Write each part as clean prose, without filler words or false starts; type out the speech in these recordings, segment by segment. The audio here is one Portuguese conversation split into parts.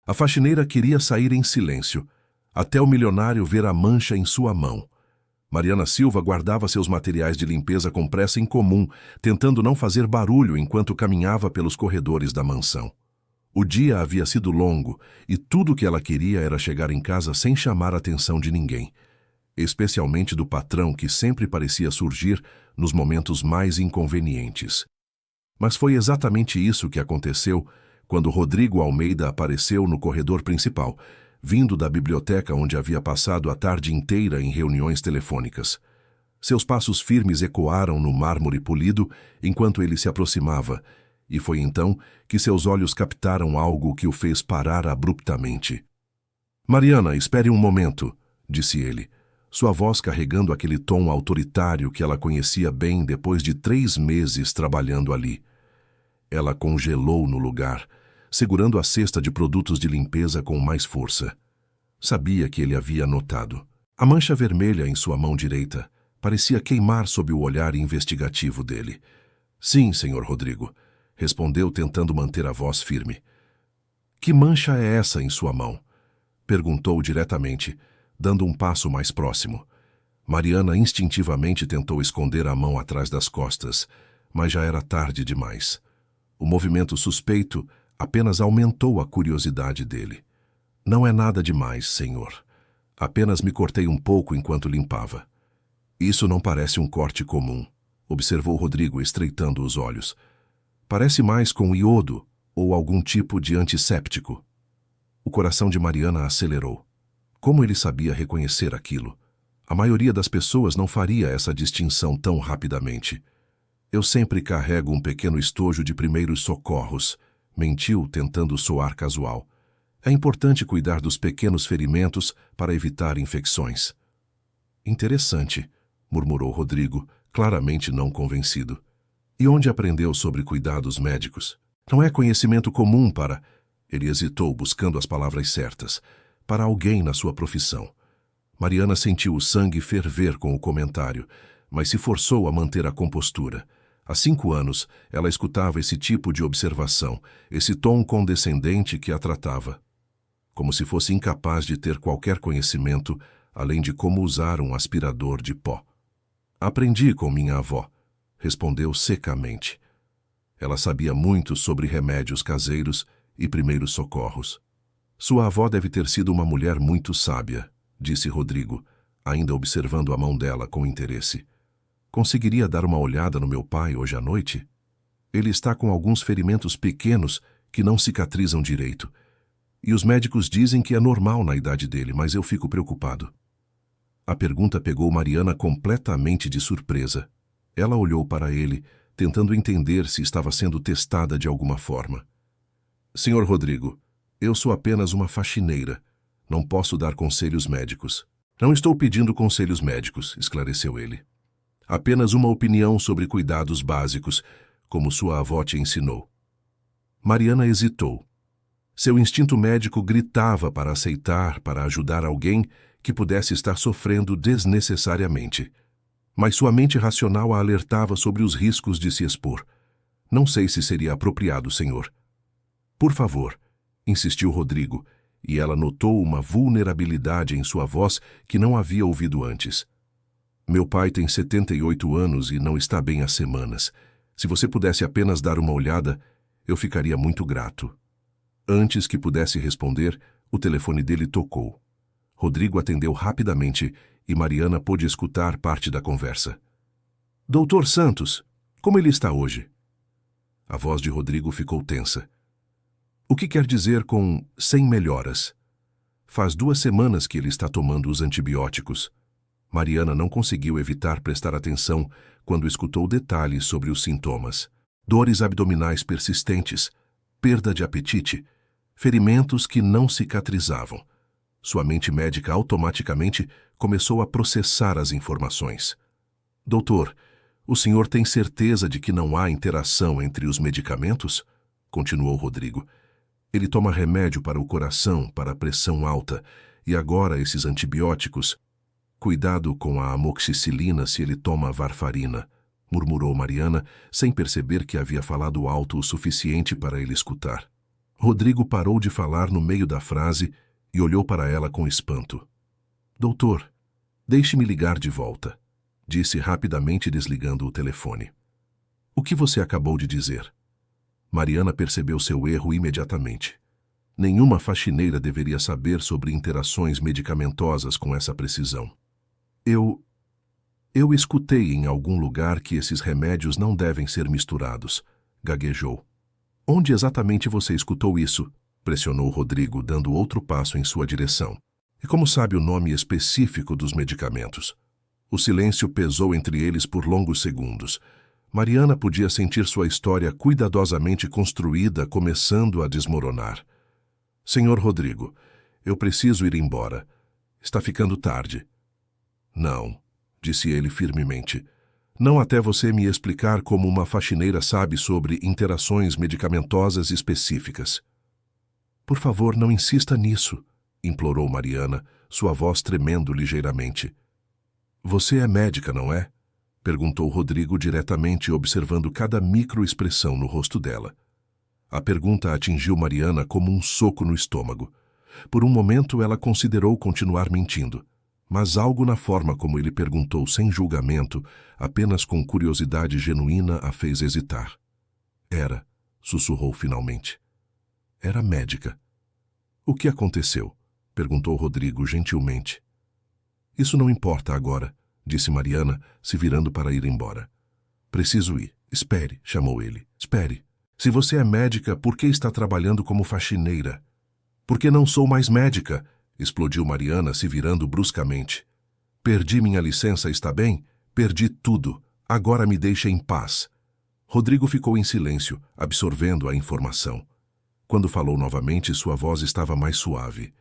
A faxineira queria sair em silêncio, até o milionário ver a mancha em sua mão. Mariana Silva guardava seus materiais de limpeza com pressa incomum, tentando não fazer barulho enquanto caminhava pelos corredores da mansão. O dia havia sido longo e tudo o que ela queria era chegar em casa sem chamar a atenção de ninguém, especialmente do patrão que sempre parecia surgir nos momentos mais inconvenientes. Mas foi exatamente isso que aconteceu quando Rodrigo Almeida apareceu no corredor principal, vindo da biblioteca onde havia passado a tarde inteira em reuniões telefônicas. Seus passos firmes ecoaram no mármore polido enquanto ele se aproximava, e foi então que seus olhos captaram algo que o fez parar abruptamente. "Mariana, espere um momento", disse ele, sua voz carregando aquele tom autoritário que ela conhecia bem depois de 3 meses trabalhando ali. Ela congelou no lugar, segurando a cesta de produtos de limpeza com mais força. Sabia que ele havia notado. A mancha vermelha em sua mão direita parecia queimar sob o olhar investigativo dele. "Sim, senhor Rodrigo", respondeu tentando manter a voz firme. "Que mancha é essa em sua mão?", perguntou diretamente, dando um passo mais próximo. Mariana instintivamente tentou esconder a mão atrás das costas, mas já era tarde demais. O movimento suspeito apenas aumentou a curiosidade dele. "Não é nada demais, senhor. Apenas me cortei um pouco enquanto limpava." "Isso não parece um corte comum", observou Rodrigo estreitando os olhos. "Parece mais com iodo ou algum tipo de antisséptico." O coração de Mariana acelerou. Como ele sabia reconhecer aquilo? A maioria das pessoas não faria essa distinção tão rapidamente. "Eu sempre carrego um pequeno estojo de primeiros socorros", mentiu tentando soar casual. "É importante cuidar dos pequenos ferimentos para evitar infecções." "Interessante", murmurou Rodrigo, claramente não convencido. "E onde aprendeu sobre cuidados médicos? Não é conhecimento comum para..." Ele hesitou, buscando as palavras certas. "Para alguém na sua profissão." Mariana sentiu o sangue ferver com o comentário, mas se forçou a manter a compostura. Há 5 anos, ela escutava esse tipo de observação, esse tom condescendente que a tratava, como se fosse incapaz de ter qualquer conhecimento além de como usar um aspirador de pó. "Aprendi com minha avó", respondeu secamente. Ela sabia muito sobre remédios caseiros e primeiros socorros. "Sua avó deve ter sido uma mulher muito sábia", disse Rodrigo, ainda observando a mão dela com interesse. "Conseguiria dar uma olhada no meu pai hoje à noite? Ele está com alguns ferimentos pequenos que não cicatrizam direito. E os médicos dizem que é normal na idade dele, mas eu fico preocupado." A pergunta pegou Mariana completamente de surpresa. Ela olhou para ele, tentando entender se estava sendo testada de alguma forma. "Senhor Rodrigo, eu sou apenas uma faxineira. Não posso dar conselhos médicos." "Não estou pedindo conselhos médicos", esclareceu ele. "Apenas uma opinião sobre cuidados básicos, como sua avó te ensinou." Mariana hesitou. Seu instinto médico gritava para aceitar, para ajudar alguém que pudesse estar sofrendo desnecessariamente. Mas sua mente racional a alertava sobre os riscos de se expor. "Não sei se seria apropriado, senhor." "Por favor", insistiu Rodrigo, e ela notou uma vulnerabilidade em sua voz que não havia ouvido antes. "Meu pai tem 78 anos e não está bem há semanas. Se você pudesse apenas dar uma olhada, eu ficaria muito grato." Antes que pudesse responder, o telefone dele tocou. Rodrigo atendeu rapidamente e Mariana pôde escutar parte da conversa. "Doutor Santos, como ele está hoje?" A voz de Rodrigo ficou tensa. "O que quer dizer com 'sem melhoras'?" "Faz 2 semanas que ele está tomando os antibióticos." Mariana não conseguiu evitar prestar atenção quando escutou detalhes sobre os sintomas. Dores abdominais persistentes, perda de apetite, ferimentos que não cicatrizavam. Sua mente médica automaticamente começou a processar as informações. "Doutor, o senhor tem certeza de que não há interação entre os medicamentos?" continuou Rodrigo. "Ele toma remédio para o coração, para a pressão alta, e agora esses antibióticos. Cuidado com a amoxicilina se ele toma varfarina", murmurou Mariana, sem perceber que havia falado alto o suficiente para ele escutar. Rodrigo parou de falar no meio da frase e olhou para ela com espanto. Doutor, deixe-me ligar de volta, disse rapidamente desligando o telefone. O que você acabou de dizer? Mariana percebeu seu erro imediatamente. Nenhuma faxineira deveria saber sobre interações medicamentosas com essa precisão. Eu escutei em algum lugar que esses remédios não devem ser misturados, gaguejou. Onde exatamente você escutou isso? Pressionou Rodrigo, dando outro passo em sua direção. E como sabe o nome específico dos medicamentos? O silêncio pesou entre eles por longos segundos. Mariana podia sentir sua história cuidadosamente construída começando a desmoronar. Senhor Rodrigo, eu preciso ir embora. Está ficando tarde. Não, disse ele firmemente. Não até você me explicar como uma faxineira sabe sobre interações medicamentosas específicas. Por favor, não insista nisso, implorou Mariana, sua voz tremendo ligeiramente. Você é médica, não é? Perguntou Rodrigo diretamente, observando cada microexpressão no rosto dela. A pergunta atingiu Mariana como um soco no estômago. Por um momento ela considerou continuar mentindo, mas algo na forma como ele perguntou sem julgamento, apenas com curiosidade genuína, a fez hesitar. Era, sussurrou finalmente. Era médica. O que aconteceu? Perguntou Rodrigo gentilmente. Isso não importa agora, disse Mariana, se virando para ir embora. Preciso ir. Espere, chamou ele. Espere. Se você é médica, por que está trabalhando como faxineira? Porque não sou mais médica, explodiu Mariana, se virando bruscamente. Perdi minha licença, está bem? Perdi tudo. Agora me deixe em paz. Rodrigo ficou em silêncio, absorvendo a informação. Quando falou novamente, sua voz estava mais suave.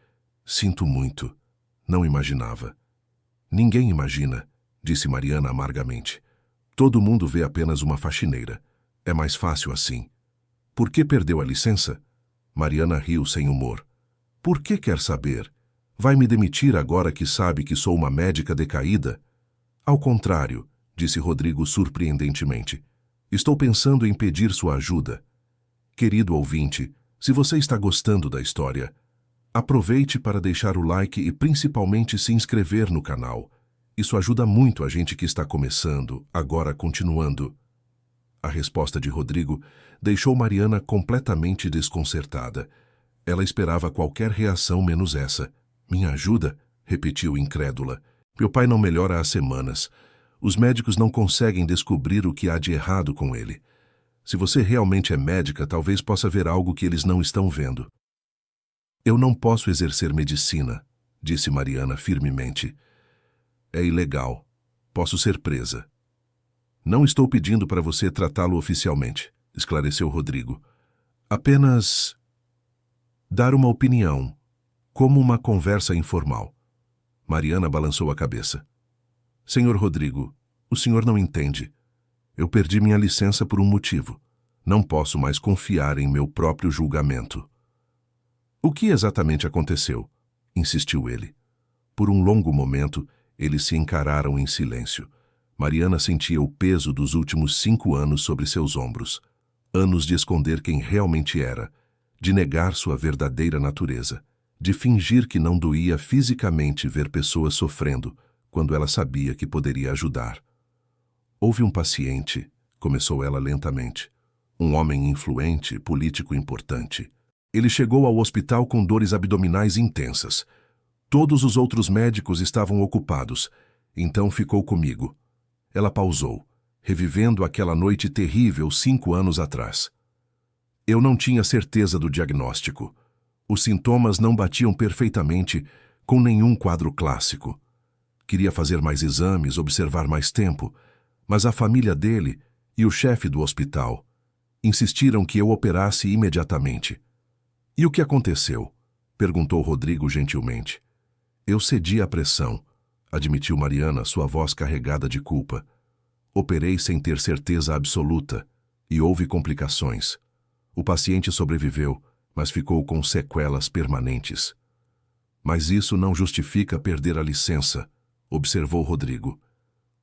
Sinto muito. Não imaginava. Ninguém imagina, disse Mariana amargamente. Todo mundo vê apenas uma faxineira. É mais fácil assim. Por que perdeu a licença? Mariana riu sem humor. Por que quer saber? Vai me demitir agora que sabe que sou uma médica decaída? Ao contrário, disse Rodrigo surpreendentemente. Estou pensando em pedir sua ajuda. Querido ouvinte, se você está gostando da história, aproveite para deixar o like e principalmente se inscrever no canal. Isso ajuda muito a gente que está começando, agora continuando. A resposta de Rodrigo deixou Mariana completamente desconcertada. Ela esperava qualquer reação menos essa. Minha ajuda? Repetiu incrédula. Meu pai não melhora há semanas. Os médicos não conseguem descobrir o que há de errado com ele. Se você realmente é médica, talvez possa ver algo que eles não estão vendo. Eu não posso exercer medicina, disse Mariana firmemente. É ilegal. Posso ser presa. Não estou pedindo para você tratá-lo oficialmente, esclareceu Rodrigo. Apenas dar uma opinião, como uma conversa informal. Mariana balançou a cabeça. Senhor Rodrigo, o senhor não entende. Eu perdi minha licença por um motivo. Não posso mais confiar em meu próprio julgamento. O que exatamente aconteceu? Insistiu ele. Por um longo momento, eles se encararam em silêncio. Mariana sentia o peso dos últimos 5 anos sobre seus ombros. Anos de esconder quem realmente era, de negar sua verdadeira natureza, de fingir que não doía fisicamente ver pessoas sofrendo, quando ela sabia que poderia ajudar. Houve um paciente, começou ela lentamente, um homem influente, político importante. Ele chegou ao hospital com dores abdominais intensas. Todos os outros médicos estavam ocupados, então ficou comigo. Ela pausou, revivendo aquela noite terrível 5 anos atrás. Eu não tinha certeza do diagnóstico. Os sintomas não batiam perfeitamente com nenhum quadro clássico. Queria fazer mais exames, observar mais tempo, mas a família dele e o chefe do hospital insistiram que eu operasse imediatamente. E o que aconteceu? Perguntou Rodrigo gentilmente. Eu cedi à pressão, admitiu Mariana, sua voz carregada de culpa. Operei sem ter certeza absoluta e houve complicações. O paciente sobreviveu, mas ficou com sequelas permanentes. Mas isso não justifica perder a licença, observou Rodrigo.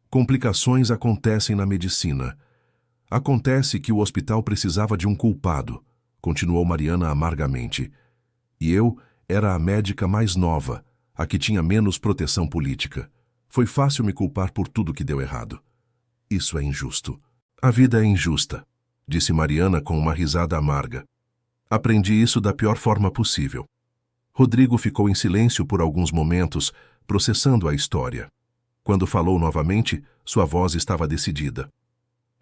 Complicações acontecem na medicina. Acontece que o hospital precisava de um culpado, continuou Mariana amargamente. E eu era a médica mais nova, a que tinha menos proteção política. Foi fácil me culpar por tudo que deu errado. Isso é injusto. A vida é injusta, disse Mariana com uma risada amarga. Aprendi isso da pior forma possível. Rodrigo ficou em silêncio por alguns momentos, processando a história. Quando falou novamente, sua voz estava decidida.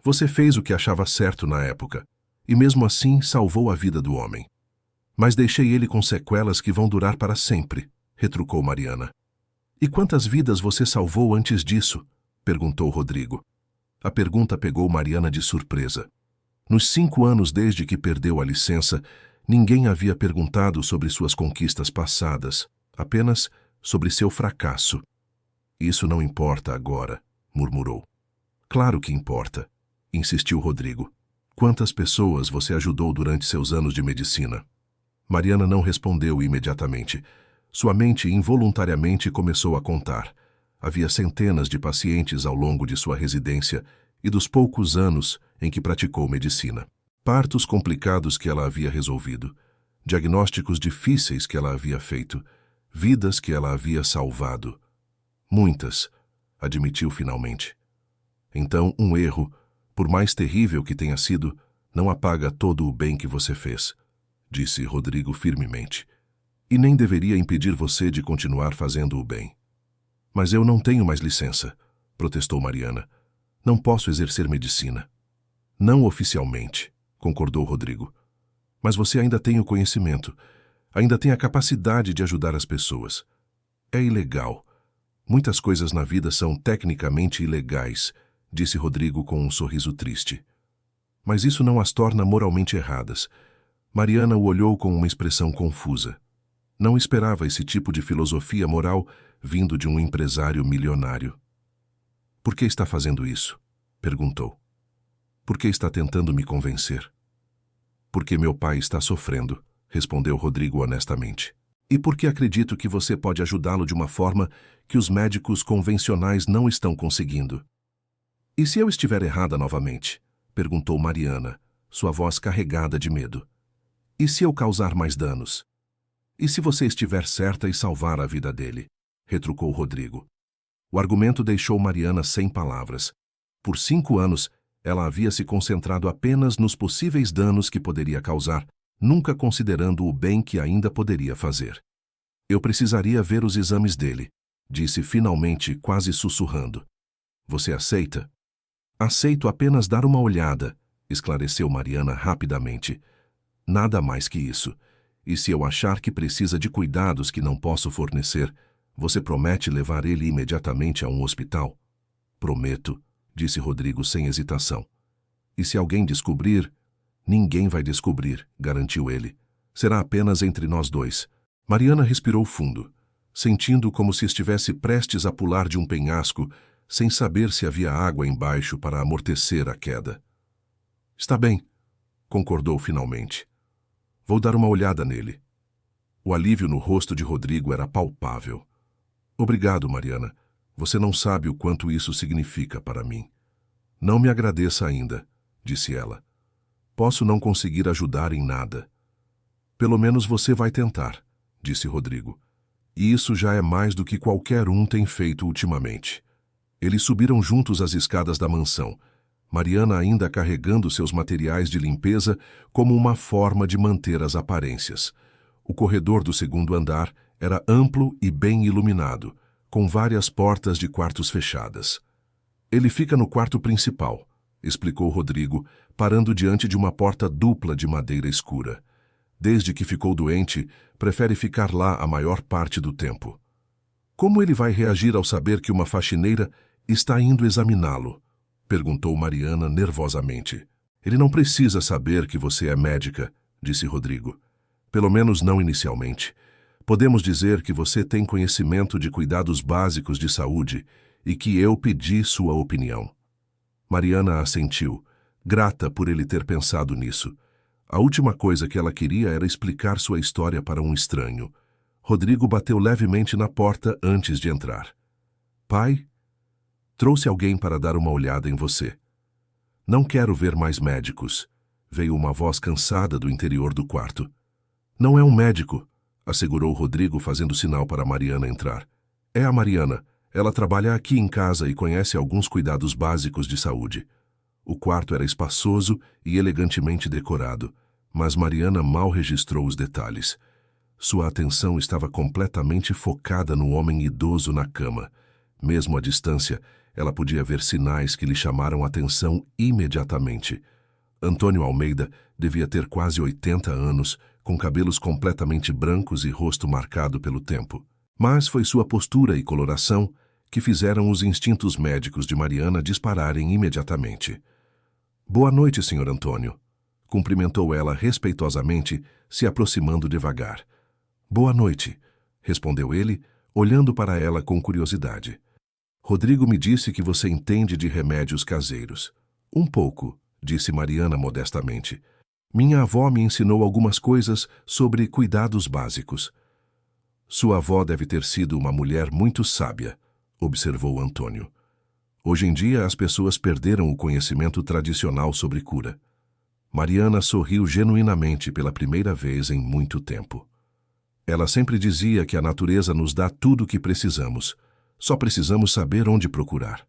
Você fez o que achava certo na época, e mesmo assim salvou a vida do homem. Mas deixei ele com sequelas que vão durar para sempre, retrucou Mariana. E quantas vidas você salvou antes disso? Perguntou Rodrigo. A pergunta pegou Mariana de surpresa. Nos 5 anos desde que perdeu a licença, ninguém havia perguntado sobre suas conquistas passadas, apenas sobre seu fracasso. Isso não importa agora, murmurou. Claro que importa, insistiu Rodrigo. Quantas pessoas você ajudou durante seus anos de medicina? Mariana não respondeu imediatamente. Sua mente involuntariamente começou a contar. Havia centenas de pacientes ao longo de sua residência e dos poucos anos em que praticou medicina. Partos complicados que ela havia resolvido, diagnósticos difíceis que ela havia feito, vidas que ela havia salvado. Muitas, admitiu finalmente. Então, um erro, por mais terrível que tenha sido, não apaga todo o bem que você fez, disse Rodrigo firmemente. E nem deveria impedir você de continuar fazendo o bem. Mas eu não tenho mais licença, protestou Mariana. Não posso exercer medicina. Não oficialmente, concordou Rodrigo. Mas você ainda tem o conhecimento, ainda tem a capacidade de ajudar as pessoas. É ilegal. Muitas coisas na vida são tecnicamente ilegais, disse Rodrigo com um sorriso triste. Mas isso não as torna moralmente erradas. Mariana o olhou com uma expressão confusa. Não esperava esse tipo de filosofia moral vindo de um empresário milionário. Por que está fazendo isso? Perguntou. Por que está tentando me convencer? Porque meu pai está sofrendo, respondeu Rodrigo honestamente. E porque acredito que você pode ajudá-lo de uma forma que os médicos convencionais não estão conseguindo. E se eu estiver errada novamente? Perguntou Mariana, sua voz carregada de medo. E se eu causar mais danos? E se você estiver certa e salvar a vida dele? Retrucou Rodrigo. O argumento deixou Mariana sem palavras. Por 5 anos, ela havia se concentrado apenas nos possíveis danos que poderia causar, nunca considerando o bem que ainda poderia fazer. Eu precisaria ver os exames dele, disse finalmente, quase sussurrando. Você aceita? Aceito apenas dar uma olhada, esclareceu Mariana rapidamente. Nada mais que isso. E se eu achar que precisa de cuidados que não posso fornecer, você promete levar ele imediatamente a um hospital? Prometo, disse Rodrigo sem hesitação. E se alguém descobrir? Ninguém vai descobrir, garantiu ele. Será apenas entre nós dois. Mariana respirou fundo, sentindo como se estivesse prestes a pular de um penhasco, sem saber se havia água embaixo para amortecer a queda. Está bem, concordou finalmente. Vou dar uma olhada nele. O alívio no rosto de Rodrigo era palpável. Obrigado, Mariana. Você não sabe o quanto isso significa para mim. Não me agradeça ainda, disse ela. Posso não conseguir ajudar em nada. Pelo menos você vai tentar, disse Rodrigo. E isso já é mais do que qualquer um tem feito ultimamente. Eles subiram juntos as escadas da mansão, Mariana ainda carregando seus materiais de limpeza como uma forma de manter as aparências. O corredor do 2º andar era amplo e bem iluminado, com várias portas de quartos fechadas. Ele fica no quarto principal, explicou Rodrigo, parando diante de uma porta dupla de madeira escura. Desde que ficou doente, prefere ficar lá a maior parte do tempo. Como ele vai reagir ao saber que uma faxineira está indo examiná-lo? Perguntou Mariana nervosamente. Ele não precisa saber que você é médica, disse Rodrigo. Pelo menos não inicialmente. Podemos dizer que você tem conhecimento de cuidados básicos de saúde e que eu pedi sua opinião. Mariana assentiu, grata por ele ter pensado nisso. A última coisa que ela queria era explicar sua história para um estranho. Rodrigo bateu levemente na porta antes de entrar. Pai? Trouxe alguém para dar uma olhada em você. Não quero ver mais médicos. Veio uma voz cansada do interior do quarto. Não é um médico, assegurou Rodrigo fazendo sinal para Mariana entrar. É a Mariana. Ela trabalha aqui em casa e conhece alguns cuidados básicos de saúde. O quarto era espaçoso e elegantemente decorado, mas Mariana mal registrou os detalhes. Sua atenção estava completamente focada no homem idoso na cama. Mesmo à distância, ela podia ver sinais que lhe chamaram a atenção imediatamente. Antônio Almeida devia ter quase 80 anos, com cabelos completamente brancos e rosto marcado pelo tempo. Mas foi sua postura e coloração que fizeram os instintos médicos de Mariana dispararem imediatamente. Boa noite, Sr. Antônio, cumprimentou ela respeitosamente, se aproximando devagar. Boa noite, respondeu ele, olhando para ela com curiosidade. Rodrigo me disse que você entende de remédios caseiros. Um pouco, disse Mariana modestamente. Minha avó me ensinou algumas coisas sobre cuidados básicos. Sua avó deve ter sido uma mulher muito sábia, observou Antônio. Hoje em dia as pessoas perderam o conhecimento tradicional sobre cura. Mariana sorriu genuinamente pela primeira vez em muito tempo. Ela sempre dizia que a natureza nos dá tudo o que precisamos. Só precisamos saber onde procurar.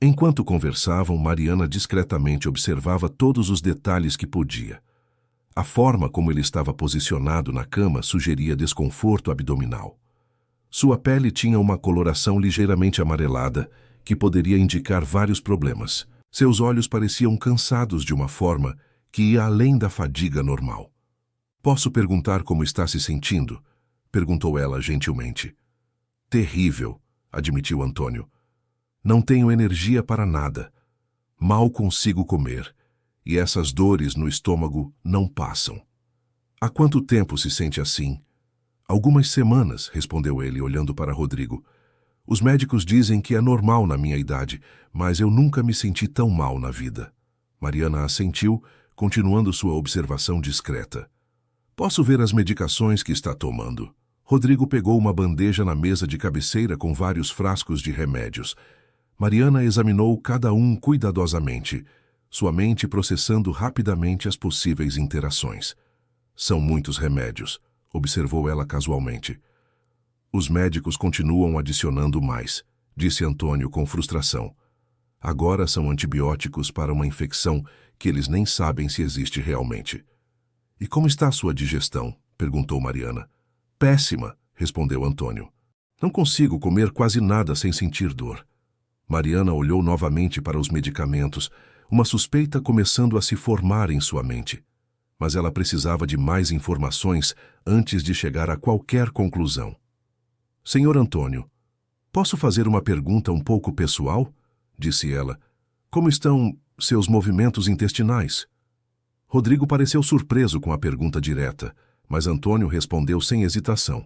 Enquanto conversavam, Mariana discretamente observava todos os detalhes que podia. A forma como ele estava posicionado na cama sugeria desconforto abdominal. Sua pele tinha uma coloração ligeiramente amarelada, que poderia indicar vários problemas. Seus olhos pareciam cansados de uma forma que ia além da fadiga normal. Posso perguntar como está se sentindo? Perguntou ela gentilmente. Terrível, admitiu Antônio. Não tenho energia para nada. Mal consigo comer. E essas dores no estômago não passam. Há quanto tempo se sente assim? Algumas semanas, respondeu ele, olhando para Rodrigo. Os médicos dizem que é normal na minha idade, mas eu nunca me senti tão mal na vida. Mariana assentiu, continuando sua observação discreta. Posso ver as medicações que está tomando? Rodrigo pegou uma bandeja na mesa de cabeceira com vários frascos de remédios. Mariana examinou cada um cuidadosamente, sua mente processando rapidamente as possíveis interações. São muitos remédios, observou ela casualmente. Os médicos continuam adicionando mais, disse Antônio com frustração. Agora são antibióticos para uma infecção que eles nem sabem se existe realmente. E como está a sua digestão? Perguntou Mariana. Péssima, respondeu Antônio. Não consigo comer quase nada sem sentir dor. Mariana olhou novamente para os medicamentos, uma suspeita começando a se formar em sua mente. Mas ela precisava de mais informações antes de chegar a qualquer conclusão. Senhor Antônio, posso fazer uma pergunta um pouco pessoal? Disse ela. Como estão seus movimentos intestinais? Rodrigo pareceu surpreso com a pergunta direta, mas Antônio respondeu sem hesitação.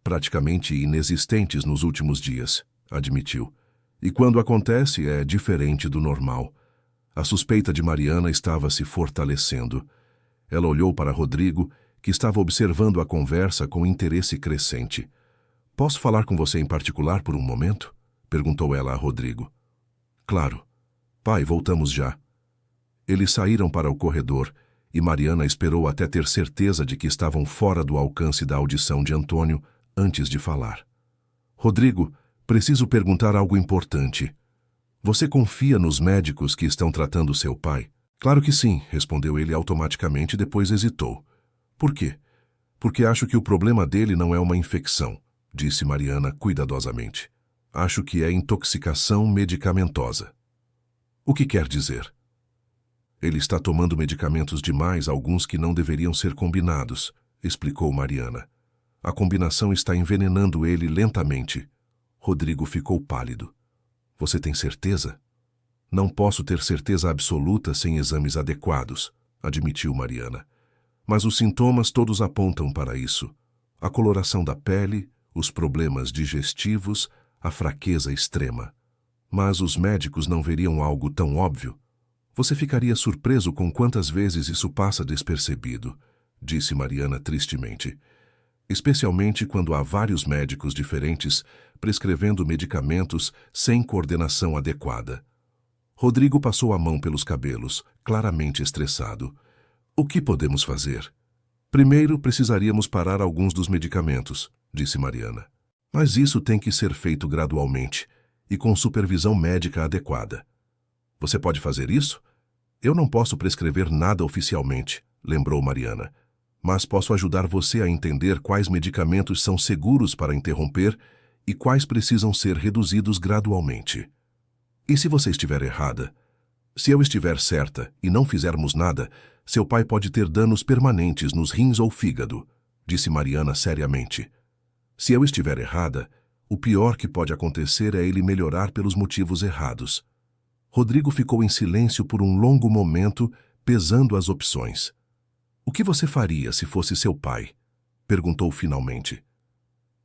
Praticamente inexistentes nos últimos dias, admitiu. E quando acontece é diferente do normal. A suspeita de Mariana estava se fortalecendo. Ela olhou para Rodrigo, que estava observando a conversa com interesse crescente. Posso falar com você em particular por um momento? Perguntou ela a Rodrigo. Claro. Pai, voltamos já. Eles saíram para o corredor e Mariana esperou até ter certeza de que estavam fora do alcance da audição de Antônio antes de falar. Rodrigo, preciso perguntar algo importante. Você confia nos médicos que estão tratando seu pai? Claro que sim, respondeu ele automaticamente e depois hesitou. Por quê? Porque acho que o problema dele não é uma infecção, disse Mariana cuidadosamente. Acho que é intoxicação medicamentosa. O que quer dizer? Ele está tomando medicamentos demais, alguns que não deveriam ser combinados, explicou Mariana. A combinação está envenenando ele lentamente. Rodrigo ficou pálido. Você tem certeza? Não posso ter certeza absoluta sem exames adequados, admitiu Mariana. Mas os sintomas todos apontam para isso. A coloração da pele, os problemas digestivos, a fraqueza extrema. Mas os médicos não veriam algo tão óbvio? Você ficaria surpreso com quantas vezes isso passa despercebido, disse Mariana tristemente. Especialmente quando há vários médicos diferentes prescrevendo medicamentos sem coordenação adequada. Rodrigo passou a mão pelos cabelos, claramente estressado. O que podemos fazer? Primeiro, precisaríamos parar alguns dos medicamentos, disse Mariana. Mas isso tem que ser feito gradualmente e com supervisão médica adequada. Você pode fazer isso? Eu não posso prescrever nada oficialmente, lembrou Mariana, mas posso ajudar você a entender quais medicamentos são seguros para interromper e quais precisam ser reduzidos gradualmente. E se você estiver errada? Se eu estiver certa e não fizermos nada, seu pai pode ter danos permanentes nos rins ou fígado, disse Mariana seriamente. Se eu estiver errada, o pior que pode acontecer é ele melhorar pelos motivos errados. Rodrigo ficou em silêncio por um longo momento, pesando as opções. O que você faria se fosse seu pai? Perguntou finalmente.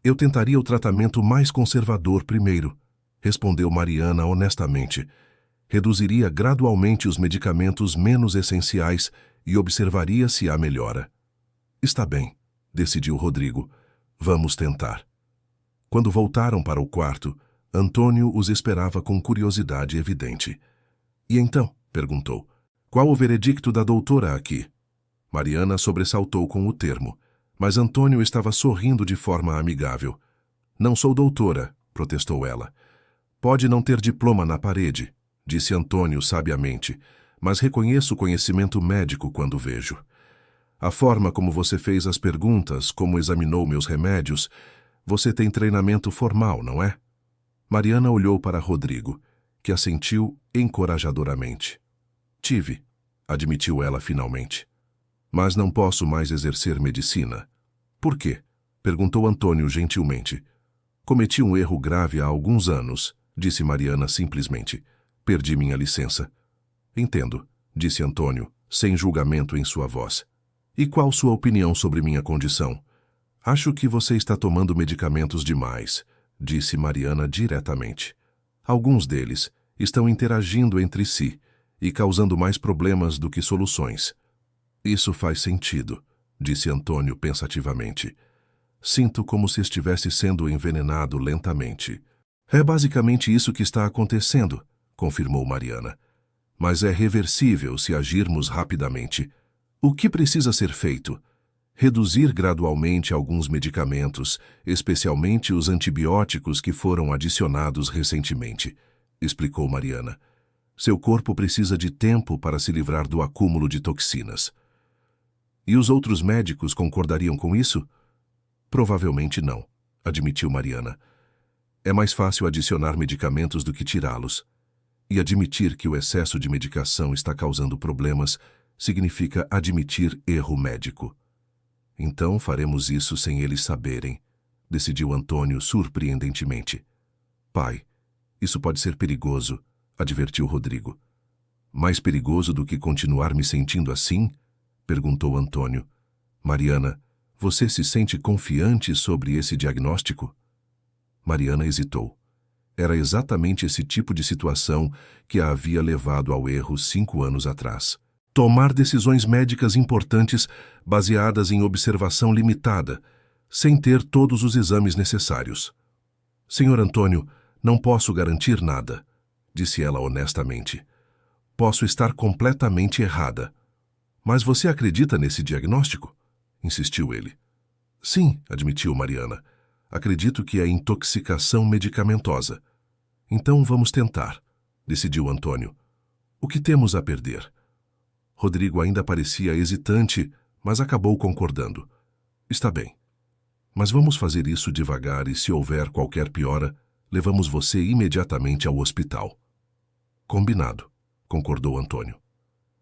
Eu tentaria o tratamento mais conservador primeiro, respondeu Mariana honestamente. Reduziria gradualmente os medicamentos menos essenciais e observaria se há melhora. Está bem, decidiu Rodrigo. Vamos tentar. Quando voltaram para o quarto, Antônio os esperava com curiosidade evidente. E então? Perguntou. Qual o veredicto da doutora aqui? Mariana sobressaltou com o termo, mas Antônio estava sorrindo de forma amigável. Não sou doutora, protestou ela. Pode não ter diploma na parede, disse Antônio sabiamente, mas reconheço o conhecimento médico quando vejo. A forma como você fez as perguntas, como examinou meus remédios, você tem treinamento formal, não é? Mariana olhou para Rodrigo, que assentiu encorajadoramente. Tive, admitiu ela finalmente. Mas não posso mais exercer medicina. Por quê? Perguntou Antônio gentilmente. Cometi um erro grave há alguns anos, disse Mariana simplesmente. Perdi minha licença. Entendo, disse Antônio, sem julgamento em sua voz. E qual sua opinião sobre minha condição? Acho que você está tomando medicamentos demais, disse Mariana diretamente. Alguns deles estão interagindo entre si e causando mais problemas do que soluções. Isso faz sentido, disse Antônio pensativamente. Sinto como se estivesse sendo envenenado lentamente. É basicamente isso que está acontecendo, confirmou Mariana. Mas é reversível se agirmos rapidamente. O que precisa ser feito? Reduzir gradualmente alguns medicamentos, especialmente os antibióticos que foram adicionados recentemente, explicou Mariana. Seu corpo precisa de tempo para se livrar do acúmulo de toxinas. E os outros médicos concordariam com isso? Provavelmente não, admitiu Mariana. É mais fácil adicionar medicamentos do que tirá-los. E admitir que o excesso de medicação está causando problemas significa admitir erro médico. Então faremos isso sem eles saberem, decidiu Antônio surpreendentemente. Pai, isso pode ser perigoso, advertiu Rodrigo. Mais perigoso do que continuar me sentindo assim? Perguntou Antônio. Mariana, você se sente confiante sobre esse diagnóstico? Mariana hesitou. Era exatamente esse tipo de situação que a havia levado ao erro 5 anos atrás. Tomar decisões médicas importantes baseadas em observação limitada, sem ter todos os exames necessários. Senhor Antônio, não posso garantir nada, disse ela honestamente. Posso estar completamente errada. Mas você acredita nesse diagnóstico? Insistiu ele. Sim, admitiu Mariana. Acredito que é intoxicação medicamentosa. Então vamos tentar, decidiu Antônio. O que temos a perder? Rodrigo ainda parecia hesitante, mas acabou concordando. Está bem. Mas vamos fazer isso devagar e se houver qualquer piora, levamos você imediatamente ao hospital. Combinado, concordou Antônio.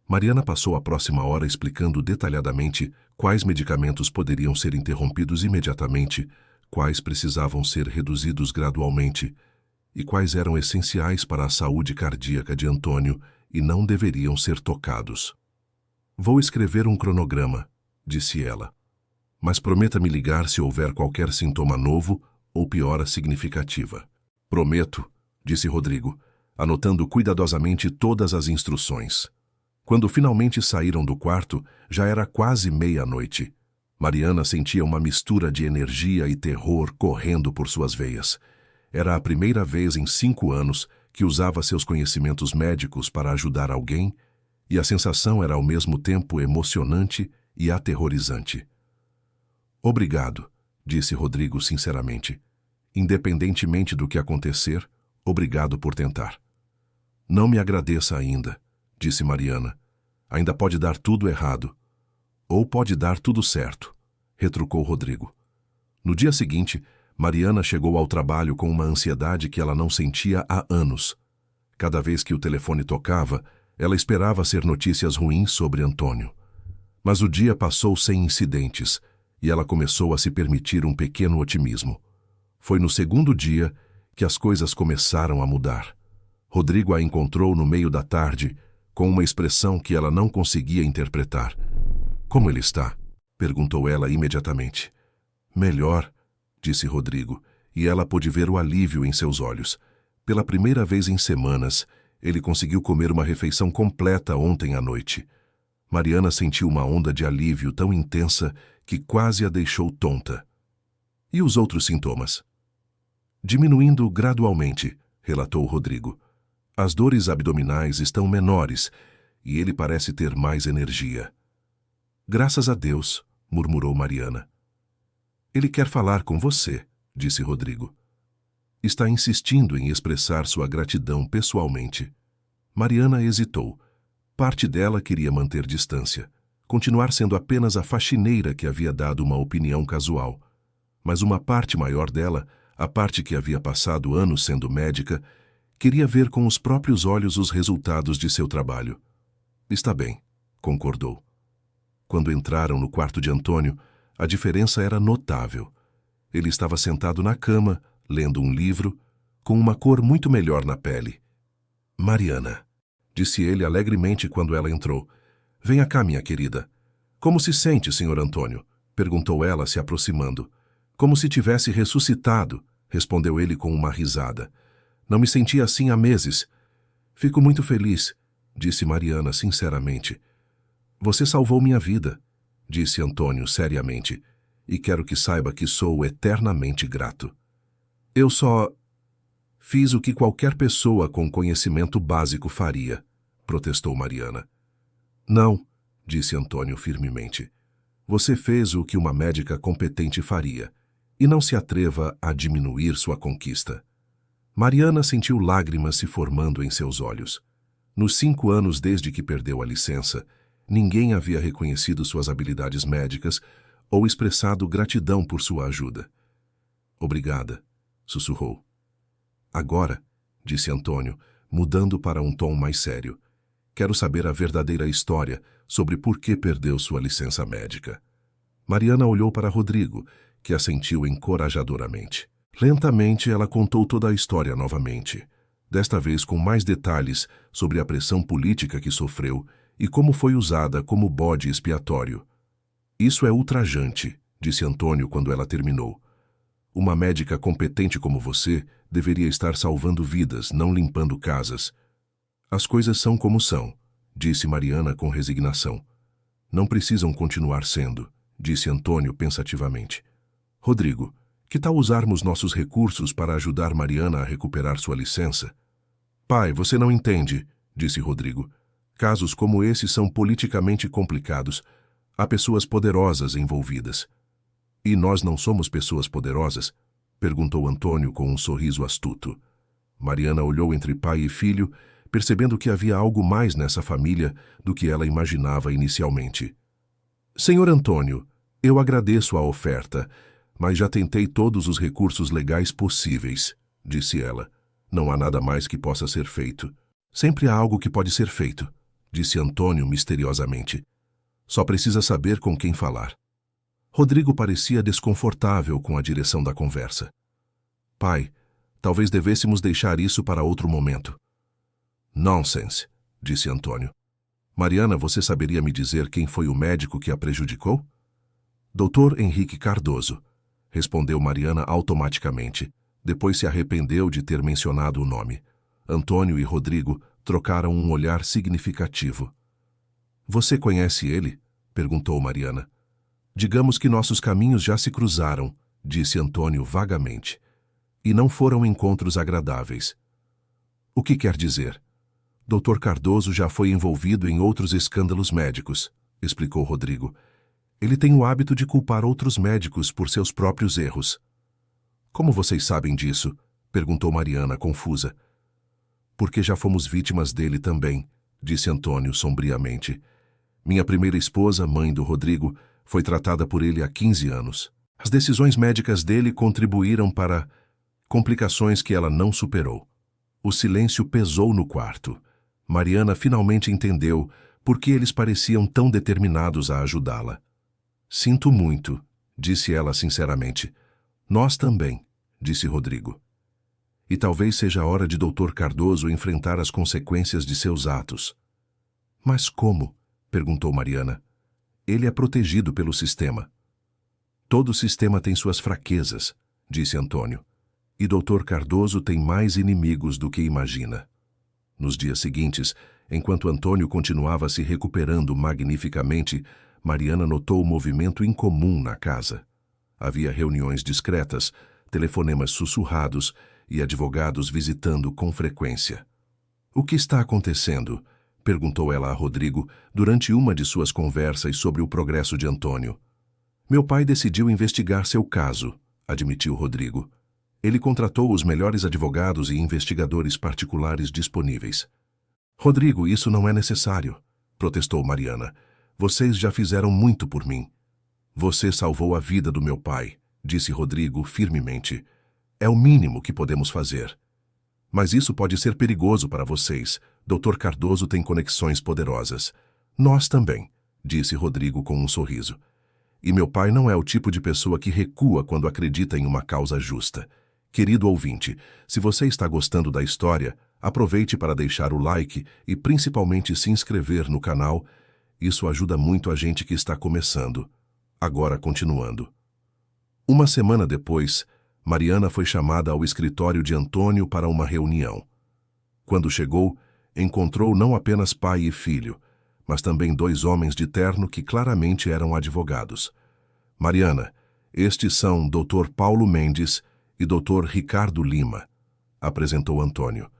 Mariana passou a próxima hora explicando detalhadamente quais medicamentos poderiam ser interrompidos imediatamente, quais precisavam ser reduzidos gradualmente e quais eram essenciais para a saúde cardíaca de Antônio e não deveriam ser tocados. Vou escrever um cronograma, disse ela. Mas prometa me ligar se houver qualquer sintoma novo ou piora significativa. Prometo, disse Rodrigo, anotando cuidadosamente todas as instruções. Quando finalmente saíram do quarto, já era quase meia-noite. Mariana sentia uma mistura de energia e terror correndo por suas veias. Era a primeira vez em 5 anos que usava seus conhecimentos médicos para ajudar alguém, e a sensação era ao mesmo tempo emocionante e aterrorizante. Obrigado, disse Rodrigo sinceramente. Independentemente do que acontecer, obrigado por tentar. Não me agradeça ainda, disse Mariana. Ainda pode dar tudo errado. Ou pode dar tudo certo, retrucou Rodrigo. No dia seguinte, Mariana chegou ao trabalho com uma ansiedade que ela não sentia há anos. Cada vez que o telefone tocava, ela esperava ser notícias ruins sobre Antônio. Mas o dia passou sem incidentes, e ela começou a se permitir um pequeno otimismo. Foi no segundo dia que as coisas começaram a mudar. Rodrigo a encontrou no meio da tarde, com uma expressão que ela não conseguia interpretar. Como ele está? Perguntou ela imediatamente. Melhor, disse Rodrigo, e ela pôde ver o alívio em seus olhos. Pela primeira vez em semanas, ele conseguiu comer uma refeição completa ontem à noite. Mariana sentiu uma onda de alívio tão intensa que quase a deixou tonta. E os outros sintomas? Diminuindo gradualmente, relatou Rodrigo. As dores abdominais estão menores e ele parece ter mais energia. Graças a Deus, murmurou Mariana. Ele quer falar com você, disse Rodrigo. Está insistindo em expressar sua gratidão pessoalmente. Mariana hesitou. Parte dela queria manter distância, continuar sendo apenas a faxineira que havia dado uma opinião casual. Mas uma parte maior dela, a parte que havia passado anos sendo médica, queria ver com os próprios olhos os resultados de seu trabalho. Está bem, concordou. Quando entraram no quarto de Antônio, a diferença era notável. Ele estava sentado na cama, lendo um livro, com uma cor muito melhor na pele. Mariana, disse ele alegremente quando ela entrou. Venha cá, minha querida. Como se sente, Sr. Antônio? Perguntou ela, se aproximando. Como se tivesse ressuscitado, respondeu ele com uma risada. Não me sentia assim há meses. Fico muito feliz, disse Mariana sinceramente. Você salvou minha vida, disse Antônio seriamente, e quero que saiba que sou eternamente grato. Eu só fiz o que qualquer pessoa com conhecimento básico faria, protestou Mariana. Não, disse Antônio firmemente. Você fez o que uma médica competente faria, e não se atreva a diminuir sua conquista. Mariana sentiu lágrimas se formando em seus olhos. Nos 5 anos desde que perdeu a licença, ninguém havia reconhecido suas habilidades médicas ou expressado gratidão por sua ajuda. Obrigada, sussurrou. Agora, disse Antônio, mudando para um tom mais sério, quero saber a verdadeira história sobre por que perdeu sua licença médica. Mariana olhou para Rodrigo, que assentiu encorajadoramente. Lentamente, ela contou toda a história novamente, desta vez com mais detalhes sobre a pressão política que sofreu e como foi usada como bode expiatório. Isso é ultrajante, disse Antônio quando ela terminou. Uma médica competente como você deveria estar salvando vidas, não limpando casas. As coisas são como são, disse Mariana com resignação. Não precisam continuar sendo, disse Antônio pensativamente. Rodrigo, que tal usarmos nossos recursos para ajudar Mariana a recuperar sua licença? Pai, você não entende, disse Rodrigo. Casos como esse são politicamente complicados. Há pessoas poderosas envolvidas. E nós não somos pessoas poderosas? Perguntou Antônio com um sorriso astuto. Mariana olhou entre pai e filho, percebendo que havia algo mais nessa família do que ela imaginava inicialmente. Senhor Antônio, eu agradeço a oferta, mas já tentei todos os recursos legais possíveis, disse ela. Não há nada mais que possa ser feito. Sempre há algo que pode ser feito, disse Antônio misteriosamente. Só precisa saber com quem falar. Rodrigo parecia desconfortável com a direção da conversa. Pai, talvez devêssemos deixar isso para outro momento. Nonsense, disse Antônio. Mariana, você saberia me dizer quem foi o médico que a prejudicou? Dr. Henrique Cardoso, respondeu Mariana automaticamente. Depois se arrependeu de ter mencionado o nome. Antônio e Rodrigo trocaram um olhar significativo. Você conhece ele? Perguntou Mariana. Digamos que nossos caminhos já se cruzaram, disse Antônio vagamente. E não foram encontros agradáveis. O que quer dizer? Dr. Cardoso já foi envolvido em outros escândalos médicos, explicou Rodrigo. Ele tem o hábito de culpar outros médicos por seus próprios erros. Como vocês sabem disso? Perguntou Mariana, confusa. Porque já fomos vítimas dele também, disse Antônio sombriamente. Minha primeira esposa, mãe do Rodrigo, foi tratada por ele há 15 anos. As decisões médicas dele contribuíram para complicações que ela não superou. O silêncio pesou no quarto. Mariana finalmente entendeu por que eles pareciam tão determinados a ajudá-la. Sinto muito, disse ela sinceramente. Nós também, disse Rodrigo. E talvez seja a hora de Dr. Cardoso enfrentar as consequências de seus atos. Mas como? Perguntou Mariana. Ele é protegido pelo sistema. Todo sistema tem suas fraquezas, disse Antônio. E Dr. Cardoso tem mais inimigos do que imagina. Nos dias seguintes, enquanto Antônio continuava se recuperando magnificamente, Mariana notou um movimento incomum na casa. Havia reuniões discretas, telefonemas sussurrados e advogados visitando com frequência. O que está acontecendo? Perguntou ela a Rodrigo durante uma de suas conversas sobre o progresso de Antônio. Meu pai decidiu investigar seu caso, admitiu Rodrigo. Ele contratou os melhores advogados e investigadores particulares disponíveis. Rodrigo, isso não é necessário, protestou Mariana. Vocês já fizeram muito por mim. Você salvou a vida do meu pai, disse Rodrigo firmemente. É o mínimo que podemos fazer. Mas isso pode ser perigoso para vocês. Dr. Cardoso tem conexões poderosas. Nós também, disse Rodrigo com um sorriso. E meu pai não é o tipo de pessoa que recua quando acredita em uma causa justa. Querido ouvinte, se você está gostando da história, aproveite para deixar o like e principalmente se inscrever no canal. Isso ajuda muito a gente que está começando. Agora continuando. Uma semana depois, Mariana foi chamada ao escritório de Antônio para uma reunião. Quando chegou, encontrou não apenas pai e filho, mas também 2 homens de terno que claramente eram advogados. Mariana, estes são Dr. Paulo Mendes e Dr. Ricardo Lima, apresentou Antônio.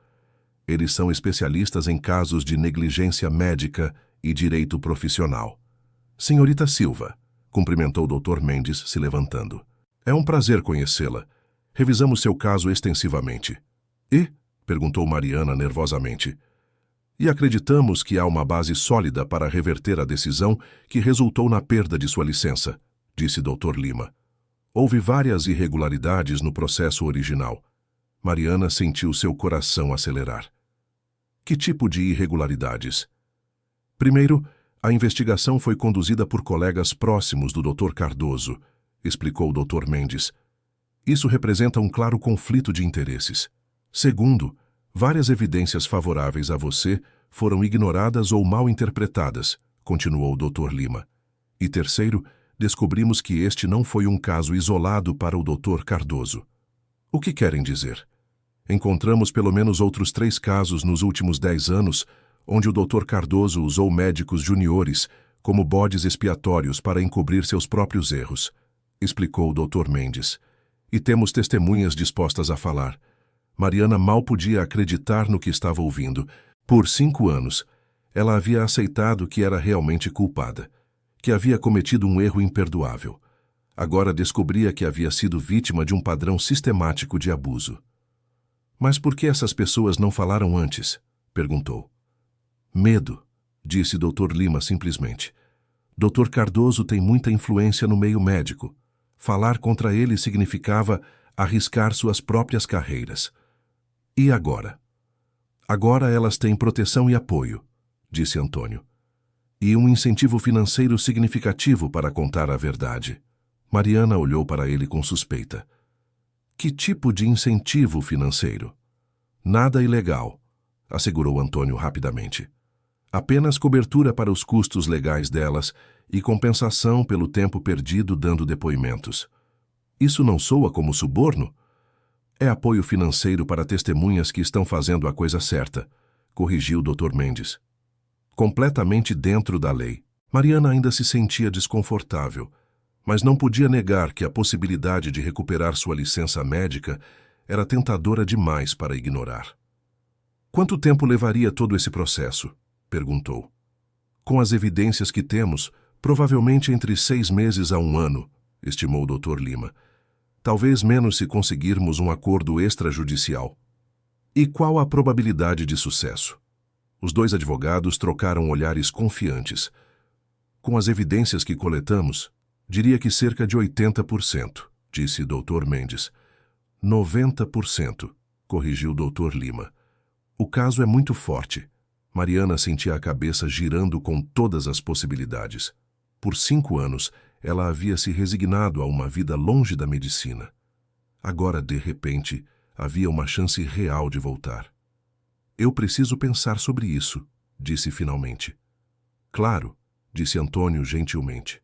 Eles são especialistas em casos de negligência médica e direito profissional. Senhorita Silva, cumprimentou o Dr. Mendes, se levantando. É um prazer conhecê-la. Revisamos seu caso extensivamente. E? Perguntou Mariana nervosamente. E acreditamos que há uma base sólida para reverter a decisão que resultou na perda de sua licença, disse Dr. Lima. Houve várias irregularidades no processo original. Mariana sentiu seu coração acelerar. Que tipo de irregularidades? Primeiro, a investigação foi conduzida por colegas próximos do Dr. Cardoso, explicou o Dr. Mendes. Isso representa um claro conflito de interesses. Segundo, várias evidências favoráveis a você foram ignoradas ou mal interpretadas, continuou o Dr. Lima. E terceiro, descobrimos que este não foi um caso isolado para o Dr. Cardoso. O que querem dizer? Encontramos pelo menos outros 3 casos nos últimos 10 anos onde o Dr. Cardoso usou médicos juniores como bodes expiatórios para encobrir seus próprios erros, explicou o Dr. Mendes. E temos testemunhas dispostas a falar. Mariana mal podia acreditar no que estava ouvindo. Por 5 anos, ela havia aceitado que era realmente culpada, que havia cometido um erro imperdoável. Agora descobria que havia sido vítima de um padrão sistemático de abuso. Mas por que essas pessoas não falaram antes? Perguntou. Medo, disse Dr. Lima simplesmente. Dr. Cardoso tem muita influência no meio médico. Falar contra ele significava arriscar suas próprias carreiras. E agora? Agora elas têm proteção e apoio, disse Antônio. E um incentivo financeiro significativo para contar a verdade. Mariana olhou para ele com suspeita. Que tipo de incentivo financeiro? Nada ilegal, assegurou Antônio rapidamente. Apenas cobertura para os custos legais delas e compensação pelo tempo perdido dando depoimentos. Isso não soa como suborno? É apoio financeiro para testemunhas que estão fazendo a coisa certa, corrigiu o Dr. Mendes. Completamente dentro da lei. Mariana ainda se sentia desconfortável, mas não podia negar que a possibilidade de recuperar sua licença médica era tentadora demais para ignorar. Quanto tempo levaria todo esse processo? Perguntou. Com as evidências que temos, provavelmente entre 6 meses a 1 ano, estimou o Dr. Lima. Talvez menos se conseguirmos um acordo extrajudicial. E qual a probabilidade de sucesso? Os 2 advogados trocaram olhares confiantes. Com as evidências que coletamos, diria que cerca de 80%, disse Dr. Mendes. 90%, corrigiu Dr. Lima. O caso é muito forte. Mariana sentia a cabeça girando com todas as possibilidades. Por 5 anos, ela havia se resignado a uma vida longe da medicina. Agora, de repente, havia uma chance real de voltar. Eu preciso pensar sobre isso, disse finalmente. Claro, disse Antônio gentilmente.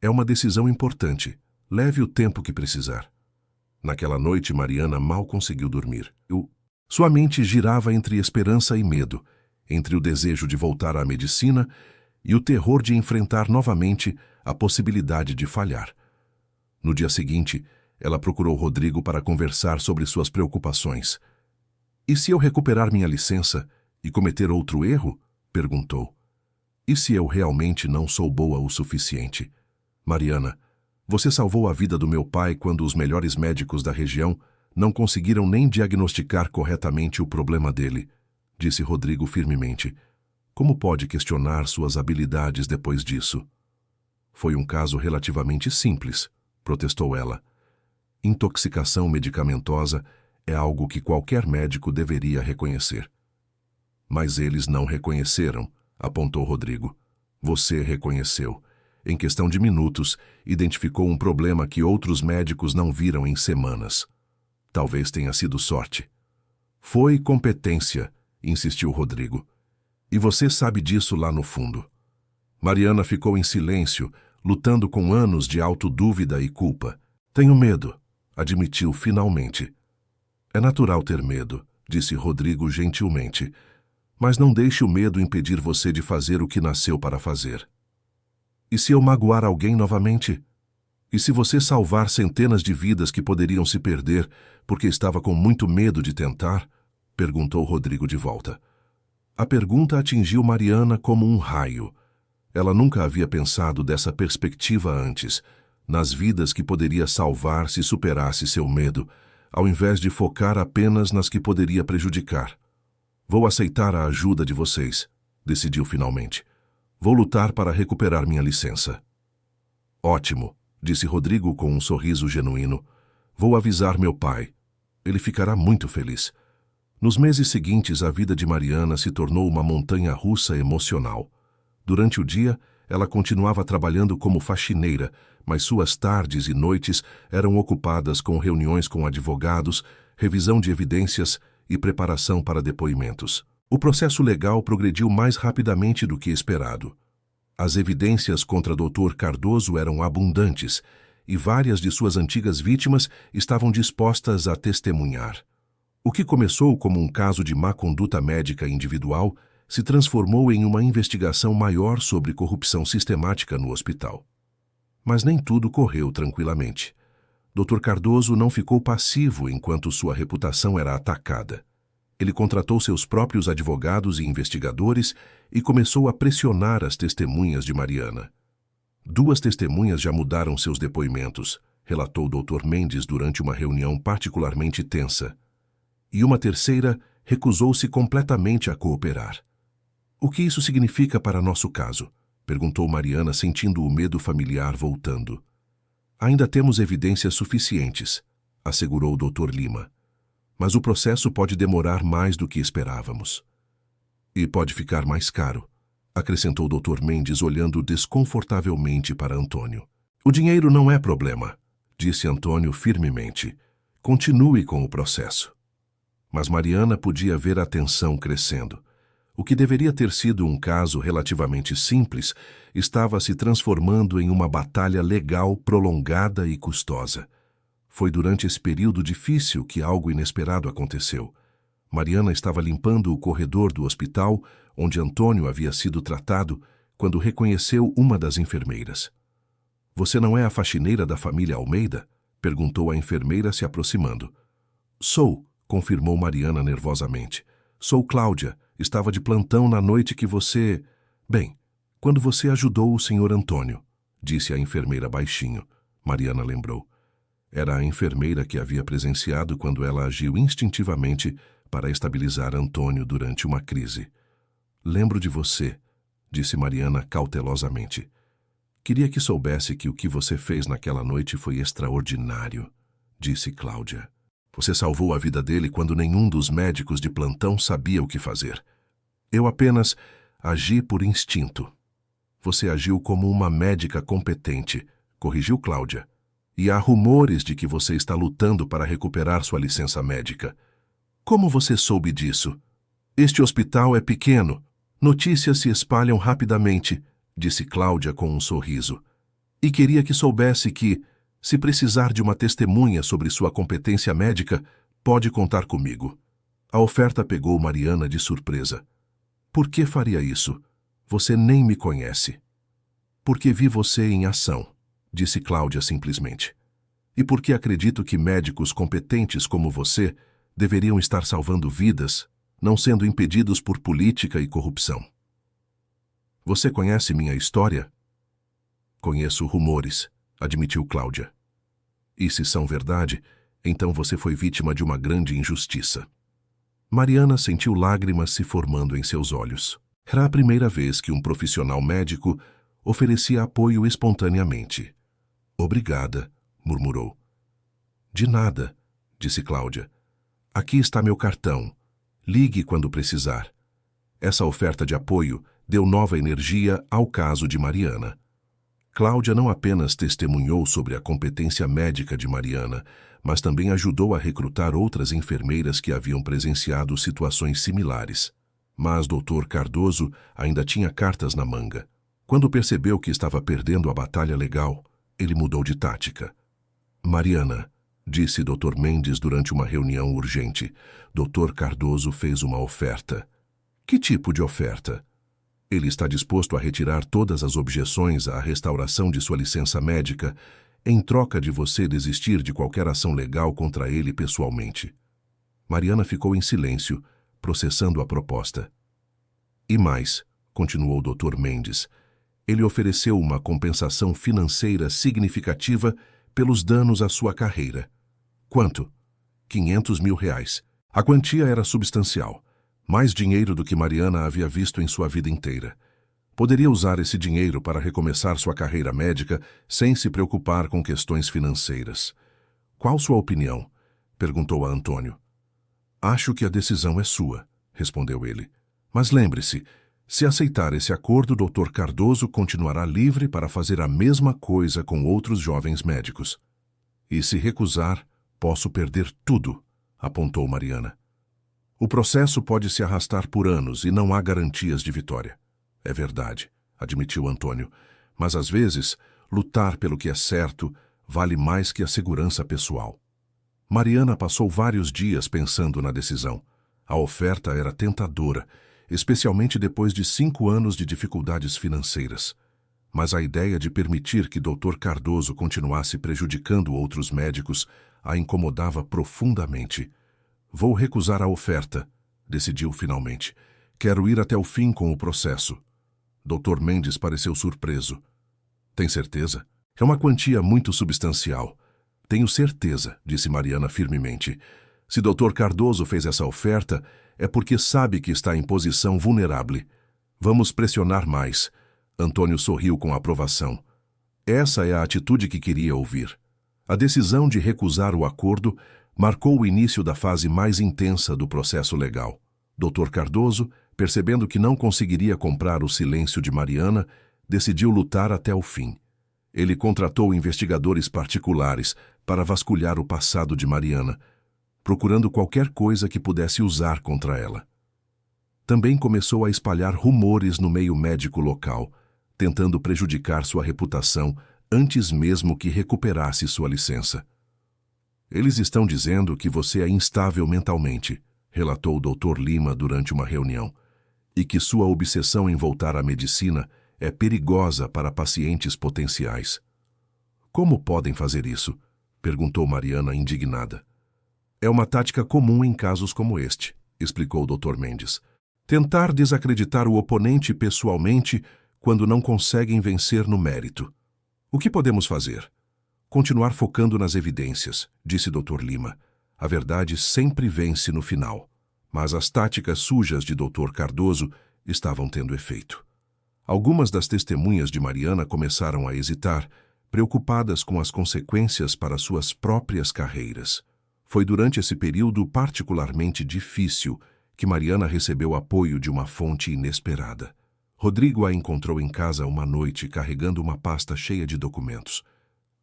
É uma decisão importante. Leve o tempo que precisar. Naquela noite, Mariana mal conseguiu dormir. Sua mente girava entre esperança e medo, entre o desejo de voltar à medicina e o terror de enfrentar novamente a possibilidade de falhar. No dia seguinte, ela procurou Rodrigo para conversar sobre suas preocupações. E se eu recuperar minha licença e cometer outro erro? Perguntou. E se eu realmente não sou boa o suficiente? Mariana, você salvou a vida do meu pai quando os melhores médicos da região não conseguiram nem diagnosticar corretamente o problema dele, disse Rodrigo firmemente. Como pode questionar suas habilidades depois disso? Foi um caso relativamente simples, protestou ela. Intoxicação medicamentosa é algo que qualquer médico deveria reconhecer. Mas eles não reconheceram, apontou Rodrigo. Você reconheceu. Em questão de minutos, identificou um problema que outros médicos não viram em semanas. Talvez tenha sido sorte. Foi competência, insistiu Rodrigo. E você sabe disso lá no fundo. Mariana ficou em silêncio, lutando com anos de autodúvida e culpa. Tenho medo, admitiu finalmente. É natural ter medo, disse Rodrigo gentilmente. Mas não deixe o medo impedir você de fazer o que nasceu para fazer. E se eu magoar alguém novamente? E se você salvar centenas de vidas que poderiam se perder porque estava com muito medo de tentar? Perguntou Rodrigo de volta. A pergunta atingiu Mariana como um raio. Ela nunca havia pensado dessa perspectiva antes, nas vidas que poderia salvar se superasse seu medo, ao invés de focar apenas nas que poderia prejudicar. Vou aceitar a ajuda de vocês, decidiu finalmente. Vou lutar para recuperar minha licença. Ótimo, disse Rodrigo com um sorriso genuíno. Vou avisar meu pai. Ele ficará muito feliz. Nos meses seguintes, a vida de Mariana se tornou uma montanha-russa emocional. Durante o dia, ela continuava trabalhando como faxineira, mas suas tardes e noites eram ocupadas com reuniões com advogados, revisão de evidências e preparação para depoimentos. O processo legal progrediu mais rapidamente do que esperado. As evidências contra Dr. Cardoso eram abundantes e várias de suas antigas vítimas estavam dispostas a testemunhar. O que começou como um caso de má conduta médica individual se transformou em uma investigação maior sobre corrupção sistemática no hospital. Mas nem tudo correu tranquilamente. Dr. Cardoso não ficou passivo enquanto sua reputação era atacada. Ele contratou seus próprios advogados e investigadores e começou a pressionar as testemunhas de Mariana. 2 testemunhas já mudaram seus depoimentos, relatou Dr. Mendes durante uma reunião particularmente tensa. E uma terceira recusou-se completamente a cooperar. O que isso significa para nosso caso? Perguntou Mariana, sentindo o medo familiar voltando. Ainda temos evidências suficientes, assegurou o Dr. Lima. Mas o processo pode demorar mais do que esperávamos. E pode ficar mais caro, acrescentou o Dr. Mendes, olhando desconfortavelmente para Antônio. O dinheiro não é problema, disse Antônio firmemente. Continue com o processo. Mas Mariana podia ver a tensão crescendo. O que deveria ter sido um caso relativamente simples estava se transformando em uma batalha legal prolongada e custosa. Foi durante esse período difícil que algo inesperado aconteceu. Mariana estava limpando o corredor do hospital onde Antônio havia sido tratado quando reconheceu uma das enfermeiras. — Você não é a faxineira da família Almeida? Perguntou a enfermeira se aproximando. — Sou, confirmou Mariana nervosamente. Sou Cláudia. Estava de plantão na noite que você... Bem, quando você ajudou o Sr. Antônio, disse a enfermeira baixinho. Mariana lembrou. Era a enfermeira que havia presenciado quando ela agiu instintivamente para estabilizar Antônio durante uma crise. Lembro de você, disse Mariana cautelosamente. Queria que soubesse que o que você fez naquela noite foi extraordinário, disse Cláudia. Você salvou a vida dele quando nenhum dos médicos de plantão sabia o que fazer. Eu apenas agi por instinto. Você agiu como uma médica competente, corrigiu Cláudia. E há rumores de que você está lutando para recuperar sua licença médica. Como você soube disso? Este hospital é pequeno. Notícias se espalham rapidamente, disse Cláudia com um sorriso. E queria que soubesse que, se precisar de uma testemunha sobre sua competência médica, pode contar comigo. A oferta pegou Mariana de surpresa. Por que faria isso? Você nem me conhece. Porque vi você em ação, disse Cláudia simplesmente. E porque acredito que médicos competentes como você deveriam estar salvando vidas, não sendo impedidos por política e corrupção. Você conhece minha história? Conheço rumores, admitiu Cláudia. E se são verdade, então você foi vítima de uma grande injustiça. Mariana sentiu lágrimas se formando em seus olhos. Era a primeira vez que um profissional médico oferecia apoio espontaneamente. Obrigada, murmurou. De nada, disse Cláudia. Aqui está meu cartão. Ligue quando precisar. Essa oferta de apoio deu nova energia ao caso de Mariana. Cláudia não apenas testemunhou sobre a competência médica de Mariana, mas também ajudou a recrutar outras enfermeiras que haviam presenciado situações similares. Mas Dr. Cardoso ainda tinha cartas na manga. Quando percebeu que estava perdendo a batalha legal, ele mudou de tática. Mariana, disse Dr. Mendes durante uma reunião urgente, Dr. Cardoso fez uma oferta. Que tipo de oferta? Ele está disposto a retirar todas as objeções à restauração de sua licença médica em troca de você desistir de qualquer ação legal contra ele pessoalmente. Mariana ficou em silêncio, processando a proposta. E mais, continuou o Dr. Mendes, ele ofereceu uma compensação financeira significativa pelos danos à sua carreira. Quanto? R$ 500.000. A quantia era substancial, mais dinheiro do que Mariana havia visto em sua vida inteira. Poderia usar esse dinheiro para recomeçar sua carreira médica sem se preocupar com questões financeiras. Qual sua opinião? Perguntou a Antônio. Acho que a decisão é sua, respondeu ele. Mas lembre-se, se aceitar esse acordo, Dr. Cardoso continuará livre para fazer a mesma coisa com outros jovens médicos. E se recusar, posso perder tudo, apontou Mariana. O processo pode se arrastar por anos e não há garantias de vitória. É verdade, admitiu Antônio, mas às vezes, lutar pelo que é certo vale mais que a segurança pessoal. Mariana passou vários dias pensando na decisão. A oferta era tentadora, especialmente depois de 5 anos de dificuldades financeiras. Mas a ideia de permitir que Dr. Cardoso continuasse prejudicando outros médicos a incomodava profundamente. Vou recusar a oferta, decidiu finalmente. Quero ir até o fim com o processo. Dr. Mendes pareceu surpreso. Tem certeza? É uma quantia muito substancial. Tenho certeza, disse Mariana firmemente. Se Dr. Cardoso fez essa oferta, é porque sabe que está em posição vulnerável. Vamos pressionar mais. Antônio sorriu com aprovação. Essa é a atitude que queria ouvir. A decisão de recusar o acordo marcou o início da fase mais intensa do processo legal. Dr. Cardoso, percebendo que não conseguiria comprar o silêncio de Mariana, decidiu lutar até o fim. Ele contratou investigadores particulares para vasculhar o passado de Mariana, procurando qualquer coisa que pudesse usar contra ela. Também começou a espalhar rumores no meio médico local, tentando prejudicar sua reputação antes mesmo que recuperasse sua licença. Eles estão dizendo que você é instável mentalmente, relatou o Dr. Lima durante uma reunião, e que sua obsessão em voltar à medicina é perigosa para pacientes potenciais. Como podem fazer isso? Perguntou Mariana indignada. É uma tática comum em casos como este, explicou o Dr. Mendes. Tentar desacreditar o oponente pessoalmente quando não conseguem vencer no mérito. O que podemos fazer? Continuar focando nas evidências, disse Dr. Lima. A verdade sempre vence no final. Mas as táticas sujas de Dr. Cardoso estavam tendo efeito. Algumas das testemunhas de Mariana começaram a hesitar, preocupadas com as consequências para suas próprias carreiras. Foi durante esse período particularmente difícil que Mariana recebeu apoio de uma fonte inesperada. Rodrigo a encontrou em casa uma noite carregando uma pasta cheia de documentos.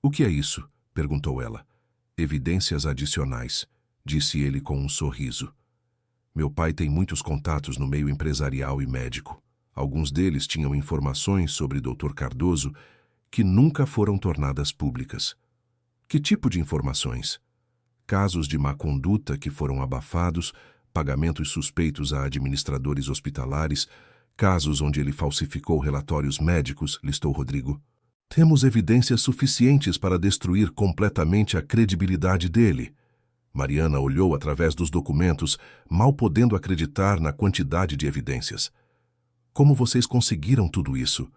"O que é isso?" perguntou ela. "Evidências adicionais", disse ele com um sorriso. "Meu pai tem muitos contatos no meio empresarial e médico. Alguns deles tinham informações sobre Dr. Cardoso que nunca foram tornadas públicas." "Que tipo de informações?" "Casos de má conduta que foram abafados, pagamentos suspeitos a administradores hospitalares, casos onde ele falsificou relatórios médicos", listou Rodrigo. "Temos evidências suficientes para destruir completamente a credibilidade dele." Mariana olhou através dos documentos, mal podendo acreditar na quantidade de evidências. "Como vocês conseguiram tudo isso?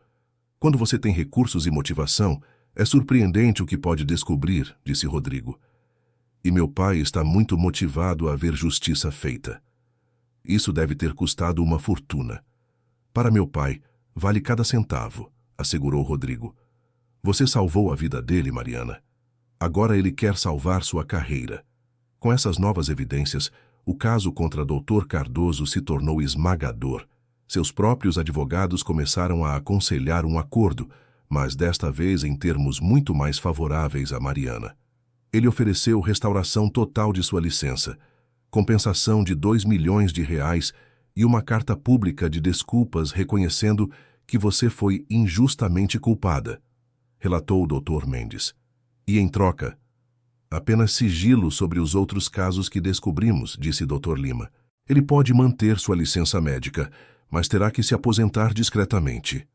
Quando você tem recursos e motivação, é surpreendente o que pode descobrir", disse Rodrigo. "E meu pai está muito motivado a ver justiça feita. Isso deve ter custado uma fortuna." "Para meu pai, vale cada centavo", assegurou Rodrigo. "Você salvou a vida dele, Mariana. Agora ele quer salvar sua carreira." Com essas novas evidências, o caso contra Dr. Cardoso se tornou esmagador. Seus próprios advogados começaram a aconselhar um acordo, mas desta vez em termos muito mais favoráveis a Mariana. Ele ofereceu restauração total de sua licença, compensação de R$ 2 milhões e uma carta pública de desculpas reconhecendo que você foi injustamente culpada, relatou o Dr. Mendes. "E em troca, apenas sigilo sobre os outros casos que descobrimos", disse Dr. Lima. "Ele pode manter sua licença médica, mas terá que se aposentar discretamente."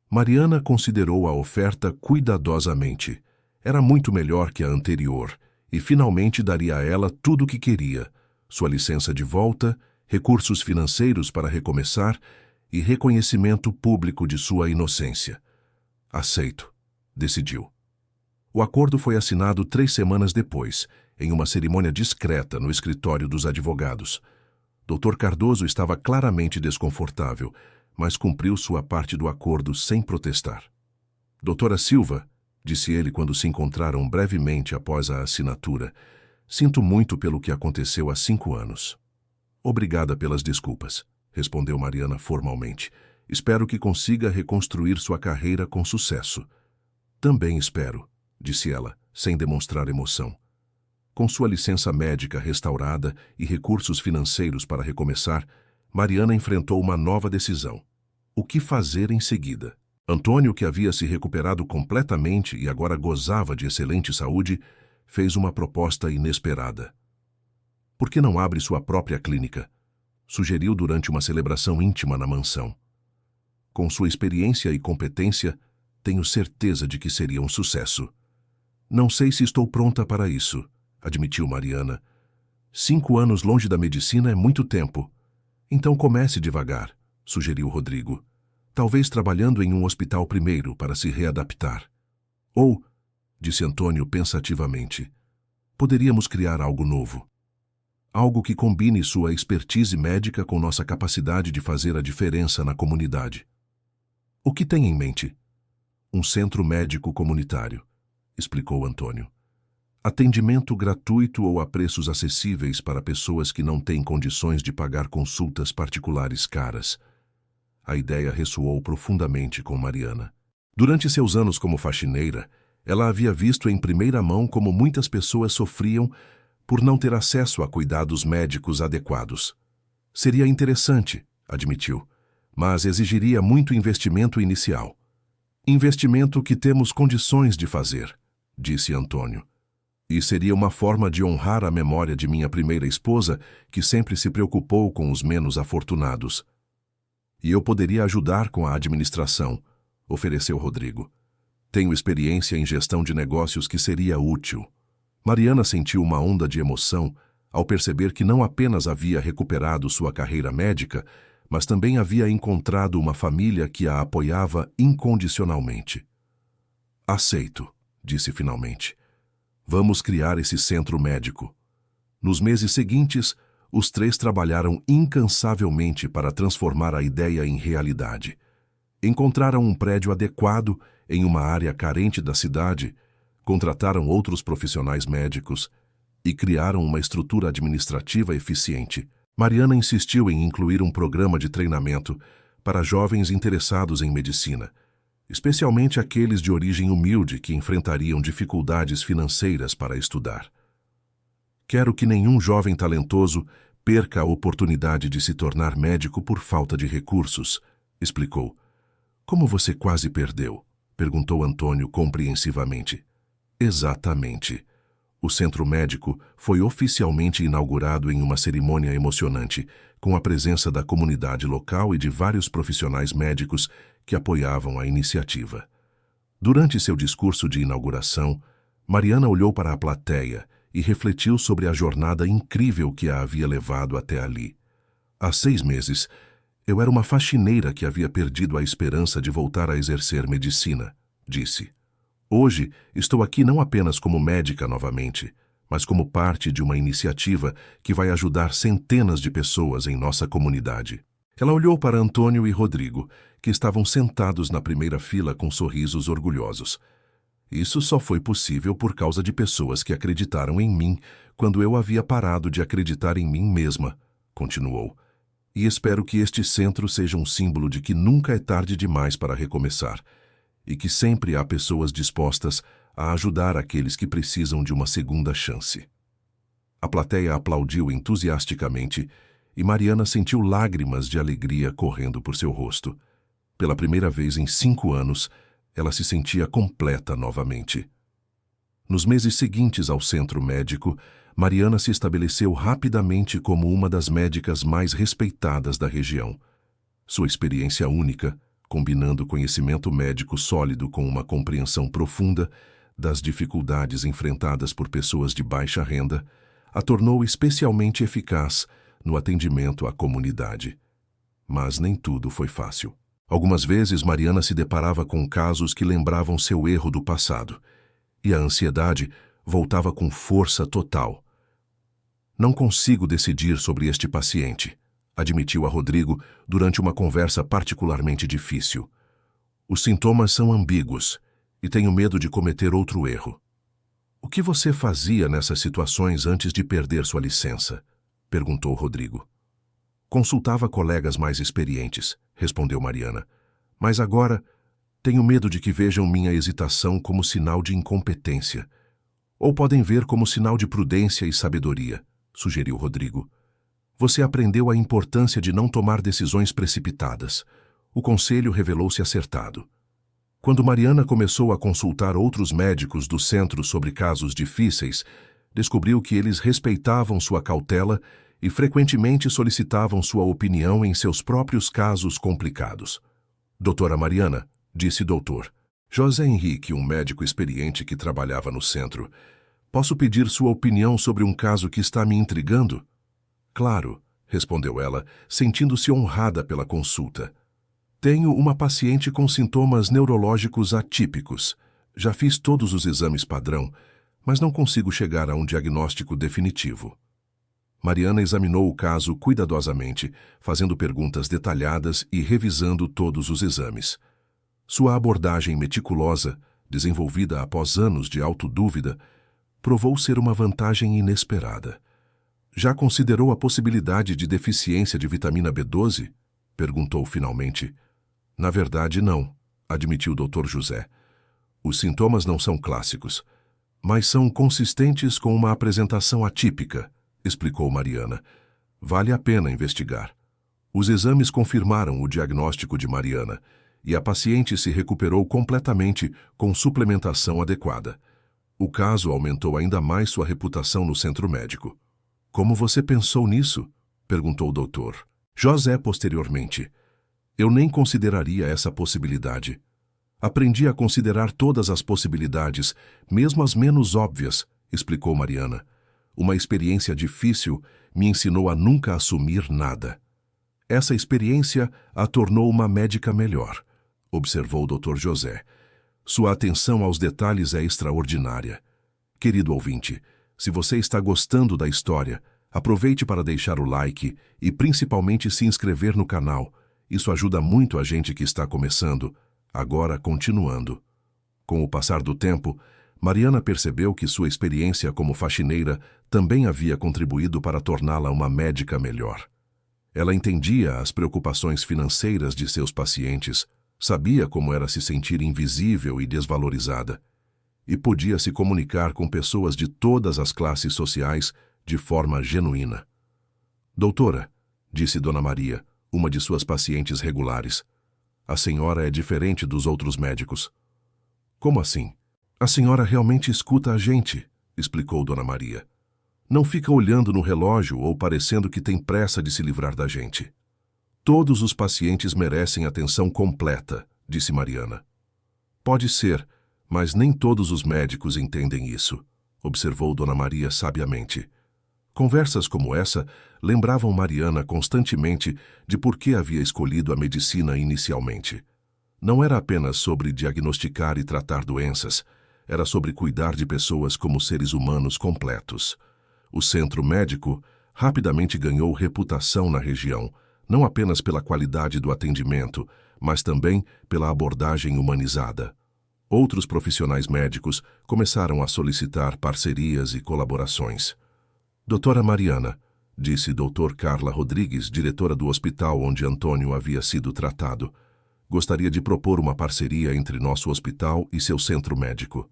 Mariana considerou a oferta cuidadosamente. Era muito melhor que a anterior e finalmente daria a ela tudo o que queria: sua licença de volta, recursos financeiros para recomeçar e reconhecimento público de sua inocência. "Aceito", decidiu. O acordo foi assinado 3 semanas depois, em uma cerimônia discreta no escritório dos advogados. Dr. Cardoso estava claramente desconfortável, mas cumpriu sua parte do acordo sem protestar. "Doutora Silva", disse ele quando se encontraram brevemente após a assinatura, "sinto muito pelo que aconteceu há 5 anos." "Obrigada pelas desculpas", respondeu Mariana formalmente. "Espero que consiga reconstruir sua carreira com sucesso." "Também espero", disse ela, sem demonstrar emoção. Com sua licença médica restaurada e recursos financeiros para recomeçar, Mariana enfrentou uma nova decisão. O que fazer em seguida? Antônio, que havia se recuperado completamente e agora gozava de excelente saúde, fez uma proposta inesperada. "Por que não abre sua própria clínica?" sugeriu durante uma celebração íntima na mansão. "Com sua experiência e competência, tenho certeza de que seria um sucesso." "Não sei se estou pronta para isso", admitiu Mariana. 5 anos longe da medicina é muito tempo. "Então comece devagar", sugeriu Rodrigo. "Talvez trabalhando em um hospital primeiro para se readaptar." "Ou", disse Antônio pensativamente, "poderíamos criar algo novo. Algo que combine sua expertise médica com nossa capacidade de fazer a diferença na comunidade." "O que tem em mente?" "Um centro médico comunitário", explicou Antônio. "Atendimento gratuito ou a preços acessíveis para pessoas que não têm condições de pagar consultas particulares caras." A ideia ressoou profundamente com Mariana. Durante seus anos como faxineira, ela havia visto em primeira mão como muitas pessoas sofriam por não ter acesso a cuidados médicos adequados. "Seria interessante", admitiu, "mas exigiria muito investimento inicial." "Investimento que temos condições de fazer", disse Antônio. "E seria uma forma de honrar a memória de minha primeira esposa, que sempre se preocupou com os menos afortunados." "E eu poderia ajudar com a administração", ofereceu Rodrigo. "Tenho experiência em gestão de negócios que seria útil." Mariana sentiu uma onda de emoção ao perceber que não apenas havia recuperado sua carreira médica, mas também havia encontrado uma família que a apoiava incondicionalmente. Aceito, disse finalmente. Vamos criar esse centro médico. Nos meses seguintes, os três trabalharam incansavelmente para transformar a ideia em realidade. Encontraram um prédio adequado em uma área carente da cidade, contrataram outros profissionais médicos e criaram uma estrutura administrativa eficiente. Mariana insistiu em incluir um programa de treinamento para jovens interessados em medicina, especialmente aqueles de origem humilde que enfrentariam dificuldades financeiras para estudar. Quero que nenhum jovem talentoso perca a oportunidade de se tornar médico por falta de recursos, explicou. Como você quase perdeu? Perguntou Antônio compreensivamente. Exatamente. O centro médico foi oficialmente inaugurado em uma cerimônia emocionante, com a presença da comunidade local e de vários profissionais médicos que apoiavam a iniciativa. Durante seu discurso de inauguração, Mariana olhou para a plateia e refletiu sobre a jornada incrível que a havia levado até ali. Há 6 meses, eu era uma faxineira que havia perdido a esperança de voltar a exercer medicina, disse. Hoje, estou aqui não apenas como médica novamente, mas como parte de uma iniciativa que vai ajudar centenas de pessoas em nossa comunidade. Ela olhou para Antônio e Rodrigo, que estavam sentados na primeira fila com sorrisos orgulhosos. Isso só foi possível por causa de pessoas que acreditaram em mim quando eu havia parado de acreditar em mim mesma, continuou. E espero que este centro seja um símbolo de que nunca é tarde demais para recomeçar, e que sempre há pessoas dispostas a ajudar aqueles que precisam de uma segunda chance. A plateia aplaudiu entusiasticamente e Mariana sentiu lágrimas de alegria correndo por seu rosto. Pela primeira vez em 5 anos, ela se sentia completa novamente. Nos meses seguintes ao centro médico, Mariana se estabeleceu rapidamente como uma das médicas mais respeitadas da região. Sua experiência única, combinando conhecimento médico sólido com uma compreensão profunda das dificuldades enfrentadas por pessoas de baixa renda, a tornou especialmente eficaz no atendimento à comunidade. Mas nem tudo foi fácil. Algumas vezes Mariana se deparava com casos que lembravam seu erro do passado, e a ansiedade voltava com força total. Não consigo decidir sobre este paciente, admitiu a Rodrigo durante uma conversa particularmente difícil. Os sintomas são ambíguos e tenho medo de cometer outro erro. O que você fazia nessas situações antes de perder sua licença? Perguntou Rodrigo. Consultava colegas mais experientes, respondeu Mariana. Mas agora tenho medo de que vejam minha hesitação como sinal de incompetência. Ou podem ver como sinal de prudência e sabedoria, sugeriu Rodrigo. Você aprendeu a importância de não tomar decisões precipitadas. O conselho revelou-se acertado. Quando Mariana começou a consultar outros médicos do centro sobre casos difíceis, descobriu que eles respeitavam sua cautela e frequentemente solicitavam sua opinião em seus próprios casos complicados. Doutora Mariana, disse doutor. José Henrique, um médico experiente que trabalhava no centro. Posso pedir sua opinião sobre um caso que está me intrigando? Claro, respondeu ela, sentindo-se honrada pela consulta. Tenho uma paciente com sintomas neurológicos atípicos. Já fiz todos os exames padrão, mas não consigo chegar a um diagnóstico definitivo. Mariana examinou o caso cuidadosamente, fazendo perguntas detalhadas e revisando todos os exames. Sua abordagem meticulosa, desenvolvida após anos de autodúvida, provou ser uma vantagem inesperada. Já considerou a possibilidade de deficiência de vitamina B12? Perguntou finalmente. Na verdade, não, admitiu o Dr. José. Os sintomas não são clássicos, mas são consistentes com uma apresentação atípica, explicou Mariana. Vale a pena investigar. Os exames confirmaram o diagnóstico de Mariana e a paciente se recuperou completamente com suplementação adequada. O caso aumentou ainda mais sua reputação no centro médico. Como você pensou nisso? Perguntou o doutor. José posteriormente. Eu nem consideraria essa possibilidade. Aprendi a considerar todas as possibilidades, mesmo as menos óbvias, explicou Mariana. Uma experiência difícil me ensinou a nunca assumir nada. Essa experiência a tornou uma médica melhor, observou o Dr. José. Sua atenção aos detalhes é extraordinária. Querido ouvinte, se você está gostando da história, aproveite para deixar o like e principalmente se inscrever no canal. Isso ajuda muito a gente que está começando. Agora, continuando. Com o passar do tempo, Mariana percebeu que sua experiência como faxineira também havia contribuído para torná-la uma médica melhor. Ela entendia as preocupações financeiras de seus pacientes, sabia como era se sentir invisível e desvalorizada, e podia se comunicar com pessoas de todas as classes sociais de forma genuína. Doutora, disse Dona Maria, uma de suas pacientes regulares, a senhora é diferente dos outros médicos. Como assim? A senhora realmente escuta a gente, explicou Dona Maria. Não fica olhando no relógio ou parecendo que tem pressa de se livrar da gente. Todos os pacientes merecem atenção completa, disse Mariana. Pode ser, mas nem todos os médicos entendem isso, observou Dona Maria sabiamente. Conversas como essa lembravam Mariana constantemente de por que havia escolhido a medicina inicialmente. Não era apenas sobre diagnosticar e tratar doenças, era sobre cuidar de pessoas como seres humanos completos. O centro médico rapidamente ganhou reputação na região, não apenas pela qualidade do atendimento, mas também pela abordagem humanizada. Outros profissionais médicos começaram a solicitar parcerias e colaborações. Doutora Mariana, disse Dr. Carla Rodrigues, diretora do hospital onde Antônio havia sido tratado, gostaria de propor uma parceria entre nosso hospital e seu centro médico.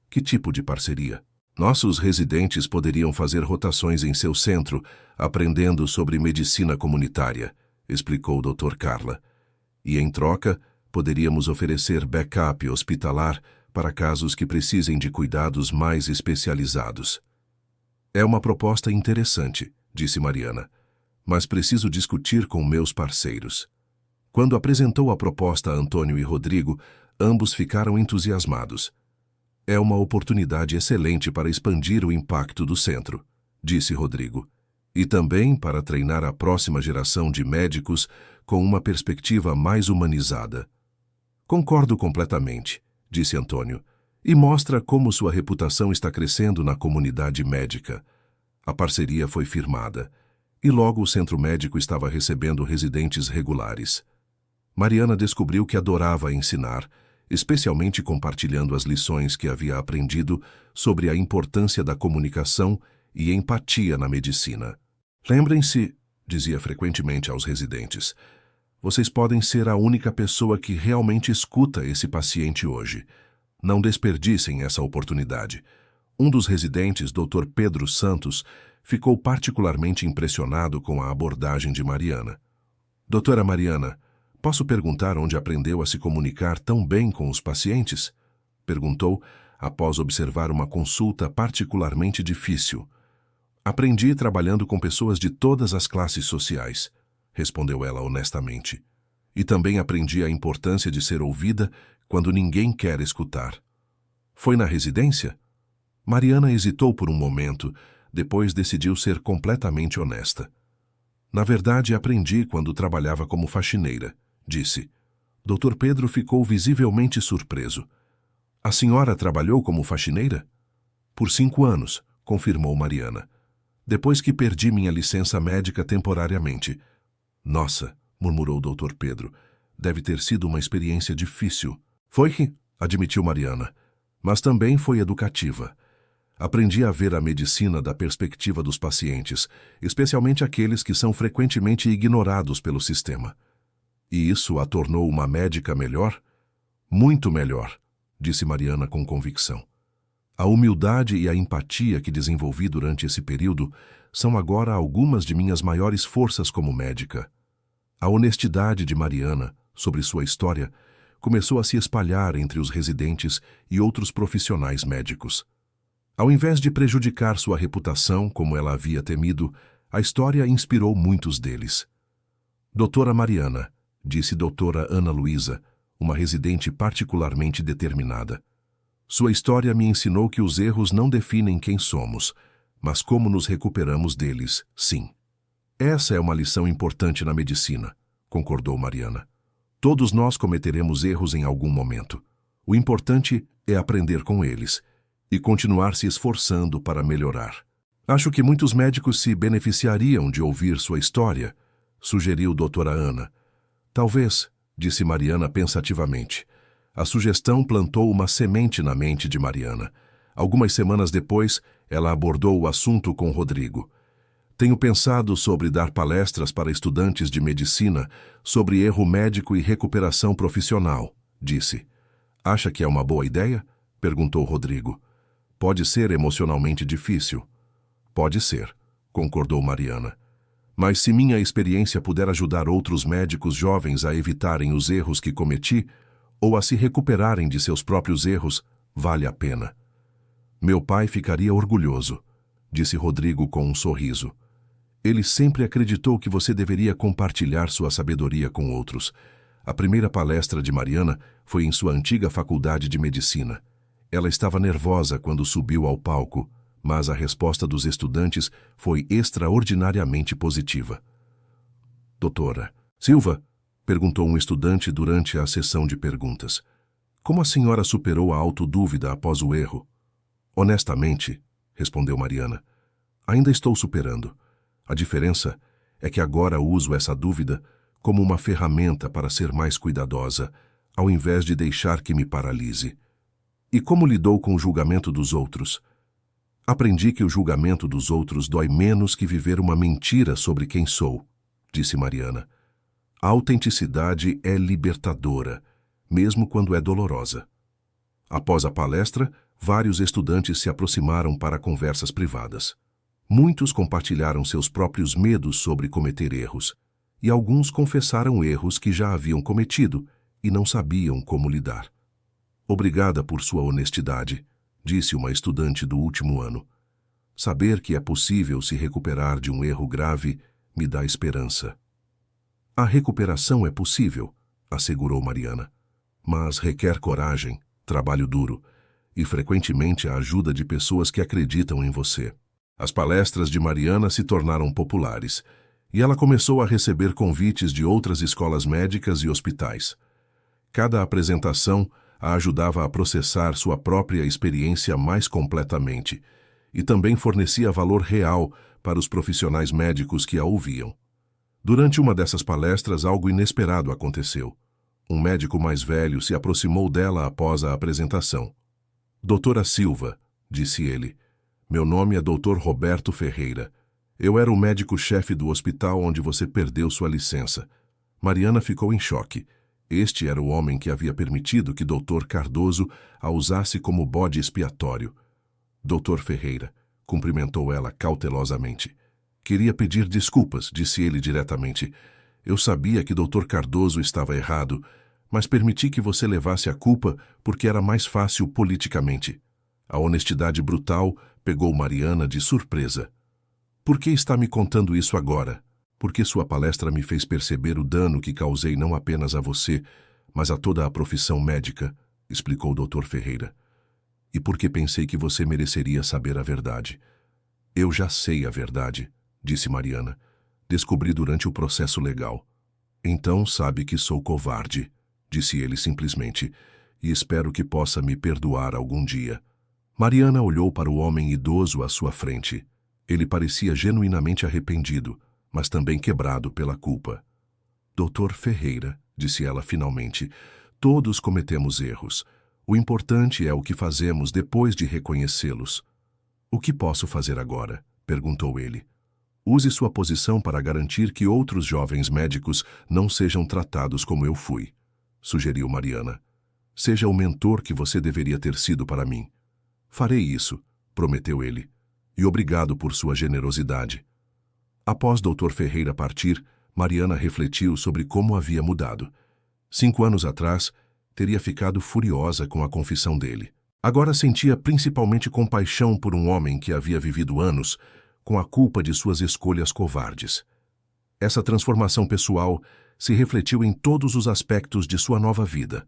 Que tipo de parceria? Nossos residentes poderiam fazer rotações em seu centro, aprendendo sobre medicina comunitária, explicou o Dr. Carla. E, em troca, poderíamos oferecer backup hospitalar para casos que precisem de cuidados mais especializados. É uma proposta interessante, disse Mariana, mas preciso discutir com meus parceiros. Quando apresentou a proposta a Antônio e Rodrigo, ambos ficaram entusiasmados. É uma oportunidade excelente para expandir o impacto do centro, disse Rodrigo, e também para treinar a próxima geração de médicos com uma perspectiva mais humanizada. Concordo completamente, disse Antônio, e mostra como sua reputação está crescendo na comunidade médica. A parceria foi firmada, e logo o centro médico estava recebendo residentes regulares. Mariana descobriu que adorava ensinar, especialmente compartilhando as lições que havia aprendido sobre a importância da comunicação e empatia na medicina. Lembrem-se, dizia frequentemente aos residentes, vocês podem ser a única pessoa que realmente escuta esse paciente hoje. Não desperdicem essa oportunidade. Um dos residentes, Dr. Pedro Santos, ficou particularmente impressionado com a abordagem de Mariana. Doutora Mariana, posso perguntar onde aprendeu a se comunicar tão bem com os pacientes? Perguntou, após observar uma consulta particularmente difícil. Aprendi trabalhando com pessoas de todas as classes sociais, respondeu ela honestamente. E também aprendi a importância de ser ouvida quando ninguém quer escutar. Foi na residência? Mariana hesitou por um momento, depois decidiu ser completamente honesta. Na verdade, aprendi quando trabalhava como faxineira, disse. Dr. Pedro ficou visivelmente surpreso. A senhora trabalhou como faxineira? Por 5 anos, confirmou Mariana. Depois que perdi minha licença médica temporariamente. Nossa, murmurou o Dr. Pedro, deve ter sido uma experiência difícil. Foi, admitiu Mariana, mas também foi educativa. Aprendi a ver a medicina da perspectiva dos pacientes, especialmente aqueles que são frequentemente ignorados pelo sistema. E isso a tornou uma médica melhor? Muito melhor, disse Mariana com convicção. A humildade e a empatia que desenvolvi durante esse período são agora algumas de minhas maiores forças como médica. A honestidade de Mariana sobre sua história começou a se espalhar entre os residentes e outros profissionais médicos. Ao invés de prejudicar sua reputação, como ela havia temido, a história inspirou muitos deles. Doutora Mariana, disse doutora Ana Luísa, uma residente particularmente determinada. Sua história me ensinou que os erros não definem quem somos, mas como nos recuperamos deles, sim. Essa é uma lição importante na medicina, concordou Mariana. Todos nós cometeremos erros em algum momento. O importante é aprender com eles e continuar se esforçando para melhorar. Acho que muitos médicos se beneficiariam de ouvir sua história, sugeriu doutora Ana. Talvez, disse Mariana pensativamente. A sugestão plantou uma semente na mente de Mariana. Algumas semanas depois, ela abordou o assunto com Rodrigo. Tenho pensado sobre dar palestras para estudantes de medicina sobre erro médico e recuperação profissional, disse. Acha que é uma boa ideia? Perguntou Rodrigo. Pode ser emocionalmente difícil. Pode ser, concordou Mariana. Mas se minha experiência puder ajudar outros médicos jovens a evitarem os erros que cometi ou a se recuperarem de seus próprios erros, vale a pena. Meu pai ficaria orgulhoso, disse Rodrigo com um sorriso. Ele sempre acreditou que você deveria compartilhar sua sabedoria com outros. A primeira palestra de Mariana foi em sua antiga faculdade de medicina. Ela estava nervosa quando subiu ao palco, mas a resposta dos estudantes foi extraordinariamente positiva. Doutora Silva, perguntou um estudante durante a sessão de perguntas. Como a senhora superou a autodúvida após o erro? Honestamente, respondeu Mariana, ainda estou superando. A diferença é que agora uso essa dúvida como uma ferramenta para ser mais cuidadosa, ao invés de deixar que me paralise. E como lidou com o julgamento dos outros? Aprendi que o julgamento dos outros dói menos que viver uma mentira sobre quem sou, disse Mariana. A autenticidade é libertadora, mesmo quando é dolorosa. Após a palestra, vários estudantes se aproximaram para conversas privadas. Muitos compartilharam seus próprios medos sobre cometer erros, e alguns confessaram erros que já haviam cometido e não sabiam como lidar. Obrigada por sua honestidade, disse uma estudante do último ano. Saber que é possível se recuperar de um erro grave me dá esperança. A recuperação é possível, assegurou Mariana, mas requer coragem, trabalho duro e frequentemente a ajuda de pessoas que acreditam em você. As palestras de Mariana se tornaram populares e ela começou a receber convites de outras escolas médicas e hospitais. Cada apresentação a ajudava a processar sua própria experiência mais completamente e também fornecia valor real para os profissionais médicos que a ouviam. Durante uma dessas palestras, algo inesperado aconteceu. Um médico mais velho se aproximou dela após a apresentação. Doutora Silva, disse ele, meu nome é Dr. Roberto Ferreira. Eu era o médico-chefe do hospital onde você perdeu sua licença. Mariana ficou em choque. Este era o homem que havia permitido que Dr. Cardoso a usasse como bode expiatório. Dr. Ferreira, cumprimentou ela cautelosamente. Queria pedir desculpas, disse ele diretamente. Eu sabia que Dr. Cardoso estava errado, mas permiti que você levasse a culpa porque era mais fácil politicamente. A honestidade brutal pegou Mariana de surpresa. Por que está me contando isso agora? Porque sua palestra me fez perceber o dano que causei não apenas a você, mas a toda a profissão médica, explicou o Dr. Ferreira. E porque pensei que você mereceria saber a verdade. Eu já sei a verdade, disse Mariana. Descobri durante o processo legal. Então sabe que sou covarde, disse ele simplesmente, e espero que possa me perdoar algum dia. Mariana olhou para o homem idoso à sua frente. Ele parecia genuinamente arrependido, mas também quebrado pela culpa. Dr. Ferreira, disse ela finalmente, todos cometemos erros. O importante é o que fazemos depois de reconhecê-los. O que posso fazer agora? Perguntou ele. Use sua posição para garantir que outros jovens médicos não sejam tratados como eu fui, sugeriu Mariana. Seja o mentor que você deveria ter sido para mim. Farei isso, prometeu ele, e obrigado por sua generosidade. Após Dr. Ferreira partir, Mariana refletiu sobre como havia mudado. 5 anos atrás, teria ficado furiosa com a confissão dele. Agora sentia principalmente compaixão por um homem que havia vivido anos com a culpa de suas escolhas covardes. Essa transformação pessoal se refletiu em todos os aspectos de sua nova vida.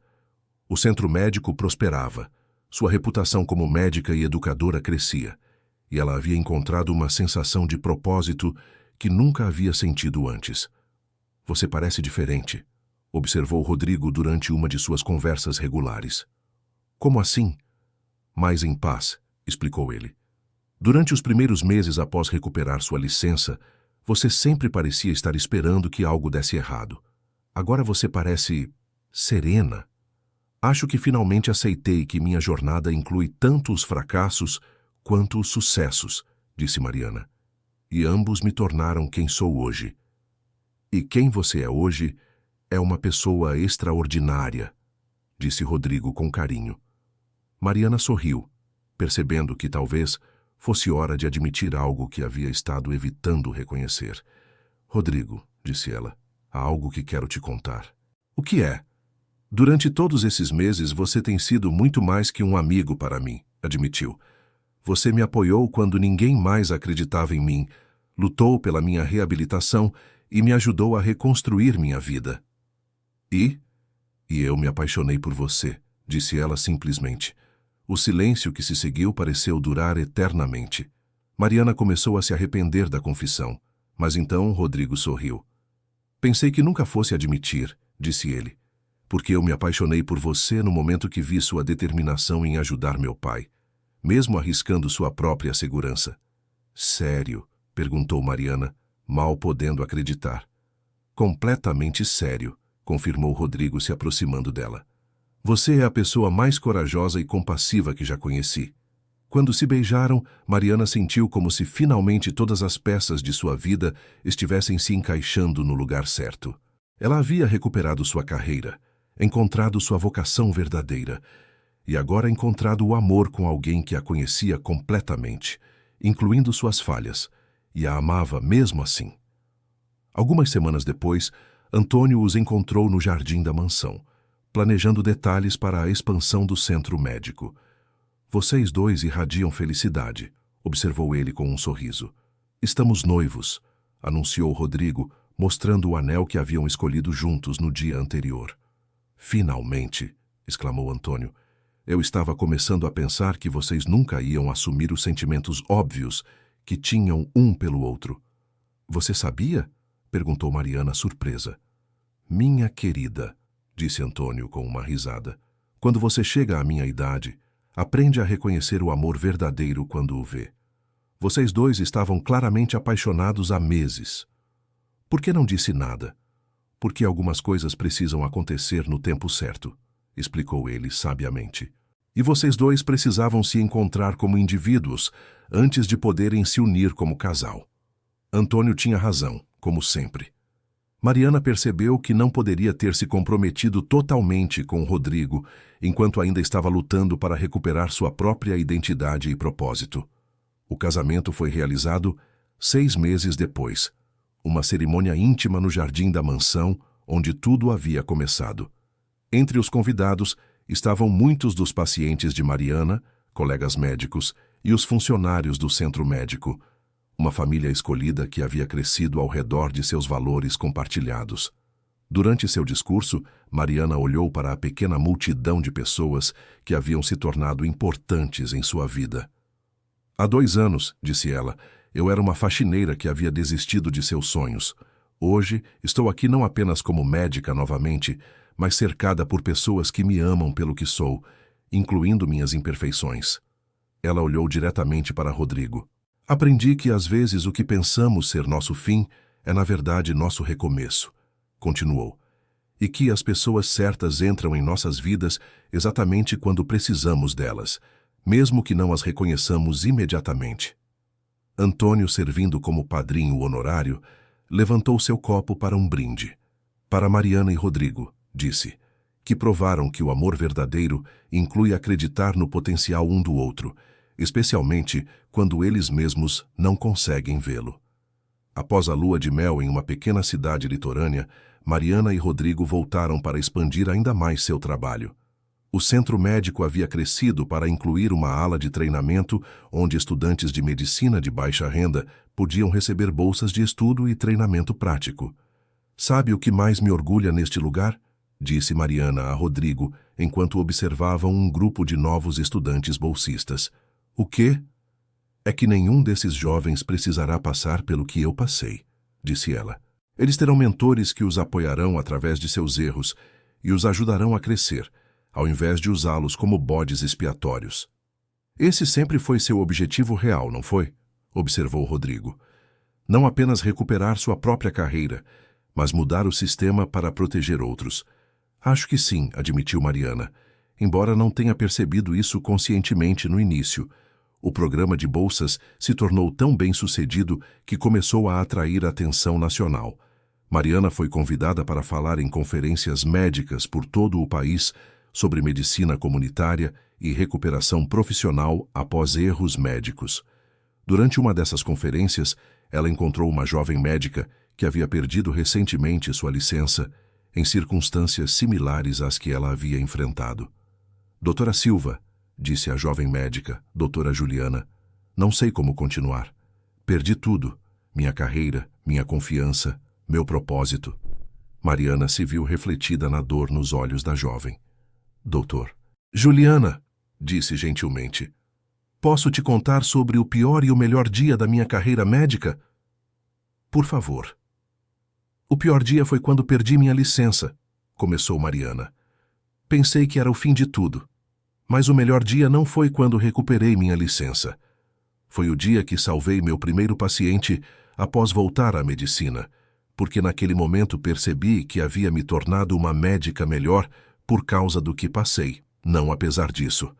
O centro médico prosperava, sua reputação como médica e educadora crescia, e ela havia encontrado uma sensação de propósito que nunca havia sentido antes. Você parece diferente, observou Rodrigo durante uma de suas conversas regulares. Como assim? Mais em paz, explicou ele. Durante os primeiros meses após recuperar sua licença, você sempre parecia estar esperando que algo desse errado. Agora você parece serena. Acho que finalmente aceitei que minha jornada inclui tanto os fracassos quanto os sucessos, disse Mariana. E ambos me tornaram quem sou hoje. E quem você é hoje é uma pessoa extraordinária, disse Rodrigo com carinho. Mariana sorriu, percebendo que talvez fosse hora de admitir algo que havia estado evitando reconhecer. Rodrigo, disse ela, há algo que quero te contar. O que é? Durante todos esses meses você tem sido muito mais que um amigo para mim, admitiu. Você me apoiou quando ninguém mais acreditava em mim, lutou pela minha reabilitação e me ajudou a reconstruir minha vida. E eu me apaixonei por você, disse ela simplesmente. O silêncio que se seguiu pareceu durar eternamente. Mariana começou a se arrepender da confissão, mas então Rodrigo sorriu. Pensei que nunca fosse admitir, disse ele, porque eu me apaixonei por você no momento que vi sua determinação em ajudar meu pai, mesmo arriscando sua própria segurança. Sério? Perguntou Mariana, mal podendo acreditar. Completamente sério, confirmou Rodrigo se aproximando dela. Você é a pessoa mais corajosa e compassiva que já conheci. Quando se beijaram, Mariana sentiu como se finalmente todas as peças de sua vida estivessem se encaixando no lugar certo. Ela havia recuperado sua carreira, encontrado sua vocação verdadeira, e agora encontrado o amor com alguém que a conhecia completamente, incluindo suas falhas, e a amava mesmo assim. Algumas semanas depois, Antônio os encontrou no jardim da mansão, planejando detalhes para a expansão do centro médico. Vocês dois irradiam felicidade, observou ele com um sorriso. Estamos noivos, anunciou Rodrigo, mostrando o anel que haviam escolhido juntos no dia anterior. Finalmente, exclamou Antônio. Eu estava começando a pensar que vocês nunca iam assumir os sentimentos óbvios que tinham um pelo outro. Você sabia? Perguntou Mariana, surpresa. Minha querida, disse Antônio com uma risada, quando você chega à minha idade, aprende a reconhecer o amor verdadeiro quando o vê. Vocês dois estavam claramente apaixonados há meses. Por que não disse nada? Porque algumas coisas precisam acontecer no tempo certo, explicou ele sabiamente. E vocês dois precisavam se encontrar como indivíduos antes de poderem se unir como casal. Antônio tinha razão, como sempre. Mariana percebeu que não poderia ter se comprometido totalmente com Rodrigo enquanto ainda estava lutando para recuperar sua própria identidade e propósito. O casamento foi realizado 6 meses depois, uma cerimônia íntima no jardim da mansão, onde tudo havia começado. Entre os convidados estavam muitos dos pacientes de Mariana, colegas médicos e os funcionários do centro médico, uma família escolhida que havia crescido ao redor de seus valores compartilhados. Durante seu discurso, Mariana olhou para a pequena multidão de pessoas que haviam se tornado importantes em sua vida. Há 2 anos, disse ela, eu era uma faxineira que havia desistido de seus sonhos. Hoje, estou aqui não apenas como médica novamente, mas cercada por pessoas que me amam pelo que sou, incluindo minhas imperfeições. Ela olhou diretamente para Rodrigo. Aprendi que às vezes o que pensamos ser nosso fim é na verdade nosso recomeço, continuou, e que as pessoas certas entram em nossas vidas exatamente quando precisamos delas, mesmo que não as reconheçamos imediatamente. Antônio, servindo como padrinho honorário, levantou seu copo para um brinde. Para Mariana e Rodrigo, disse, que provaram que o amor verdadeiro inclui acreditar no potencial um do outro, especialmente quando eles mesmos não conseguem vê-lo. Após a lua de mel em uma pequena cidade litorânea, Mariana e Rodrigo voltaram para expandir ainda mais seu trabalho. O centro médico havia crescido para incluir uma ala de treinamento onde estudantes de medicina de baixa renda podiam receber bolsas de estudo e treinamento prático. Sabe o que mais me orgulha neste lugar? Disse Mariana a Rodrigo, enquanto observavam um grupo de novos estudantes bolsistas. O quê? É que nenhum desses jovens precisará passar pelo que eu passei, disse ela. Eles terão mentores que os apoiarão através de seus erros e os ajudarão a crescer, ao invés de usá-los como bodes expiatórios. Esse sempre foi seu objetivo real, não foi? Observou Rodrigo. Não apenas recuperar sua própria carreira, mas mudar o sistema para proteger outros. Acho que sim, admitiu Mariana, embora não tenha percebido isso conscientemente no início. O programa de bolsas se tornou tão bem-sucedido que começou a atrair a atenção nacional. Mariana foi convidada para falar em conferências médicas por todo o país sobre medicina comunitária e recuperação profissional após erros médicos. Durante uma dessas conferências, ela encontrou uma jovem médica que havia perdido recentemente sua licença em circunstâncias similares às que ela havia enfrentado. Doutora Silva, disse a jovem médica, doutora Juliana, não sei como continuar. Perdi tudo, minha carreira, minha confiança, meu propósito. Mariana se viu refletida na dor nos olhos da jovem. Doutor. Juliana, disse gentilmente, posso te contar sobre o pior e o melhor dia da minha carreira médica? Por favor. O pior dia foi quando perdi minha licença, começou Mariana. Pensei que era o fim de tudo. Mas o melhor dia não foi quando recuperei minha licença. Foi o dia que salvei meu primeiro paciente após voltar à medicina, porque naquele momento percebi que havia me tornado uma médica melhor por causa do que passei, não apesar disso.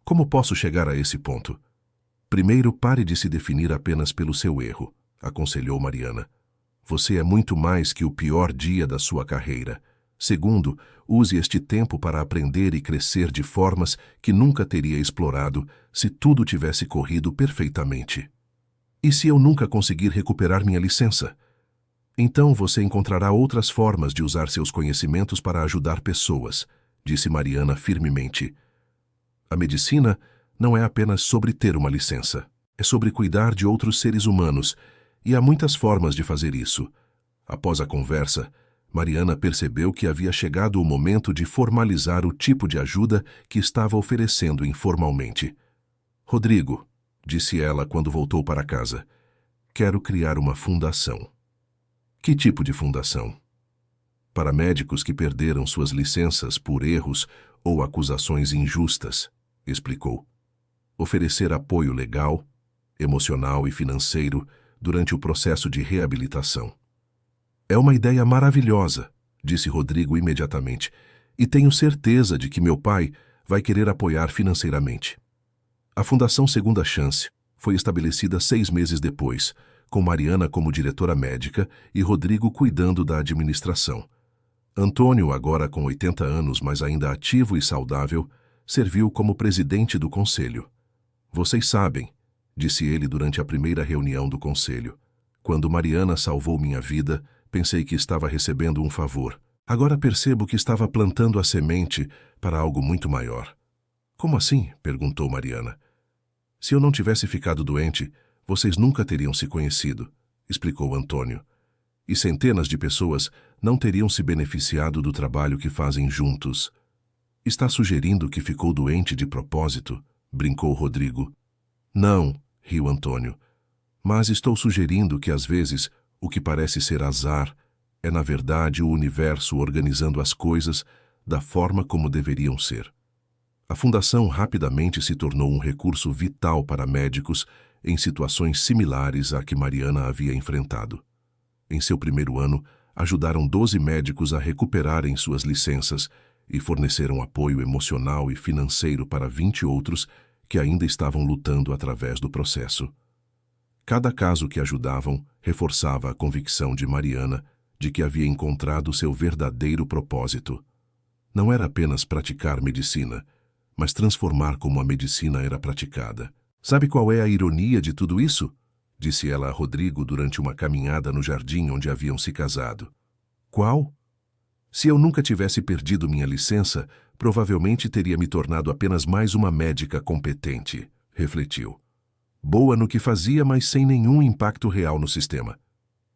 Como posso chegar a esse ponto? Primeiro, pare de se definir apenas pelo seu erro, aconselhou Mariana. Você é muito mais que o pior dia da sua carreira. Segundo, use este tempo para aprender e crescer de formas que nunca teria explorado se tudo tivesse corrido perfeitamente. E se eu nunca conseguir recuperar minha licença? Então você encontrará outras formas de usar seus conhecimentos para ajudar pessoas, disse Mariana firmemente. A medicina não é apenas sobre ter uma licença, é sobre cuidar de outros seres humanos, e há muitas formas de fazer isso. Após a conversa, Mariana percebeu que havia chegado o momento de formalizar o tipo de ajuda que estava oferecendo informalmente. Rodrigo, disse ela quando voltou para casa, quero criar uma fundação. Que tipo de fundação? Para médicos que perderam suas licenças por erros ou acusações injustas, explicou. Oferecer apoio legal, emocional e financeiro durante o processo de reabilitação. É uma ideia maravilhosa, disse Rodrigo imediatamente, e tenho certeza de que meu pai vai querer apoiar financeiramente. A Fundação Segunda Chance foi estabelecida 6 meses depois, com Mariana como diretora médica e Rodrigo cuidando da administração. Antônio, agora com 80 anos, mas ainda ativo e saudável, serviu como presidente do conselho. Vocês sabem, disse ele durante a primeira reunião do conselho, quando Mariana salvou minha vida, pensei que estava recebendo um favor. Agora percebo que estava plantando a semente para algo muito maior. Como assim? Perguntou Mariana. Se eu não tivesse ficado doente, vocês nunca teriam se conhecido, explicou Antônio. E centenas de pessoas não teriam se beneficiado do trabalho que fazem juntos. Está sugerindo que ficou doente de propósito? Brincou Rodrigo. Não, riu Antônio. Mas estou sugerindo que às vezes o que parece ser azar é na verdade o universo organizando as coisas da forma como deveriam ser. A fundação rapidamente se tornou um recurso vital para médicos em situações similares à que Mariana havia enfrentado. Em seu primeiro ano, ajudaram 12 médicos a recuperarem suas licenças e forneceram apoio emocional e financeiro para 20 outros que ainda estavam lutando através do processo. Cada caso que ajudavam reforçava a convicção de Mariana de que havia encontrado seu verdadeiro propósito. Não era apenas praticar medicina, mas transformar como a medicina era praticada. Sabe qual é a ironia de tudo isso? Disse ela a Rodrigo durante uma caminhada no jardim onde haviam se casado. Qual? Se eu nunca tivesse perdido minha licença, provavelmente teria me tornado apenas mais uma médica competente, refletiu. Boa no que fazia, mas sem nenhum impacto real no sistema.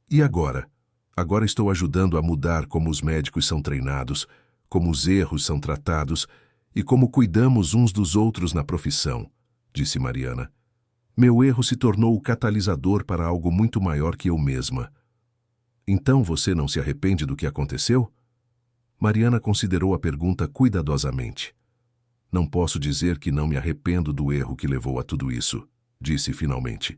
E agora? Agora estou ajudando a mudar como os médicos são treinados, como os erros são tratados e como cuidamos uns dos outros na profissão, disse Mariana. Meu erro se tornou o catalisador para algo muito maior que eu mesma. Então você não se arrepende do que aconteceu? Mariana considerou a pergunta cuidadosamente. Não posso dizer que não me arrependo do erro que levou a tudo isso, disse finalmente.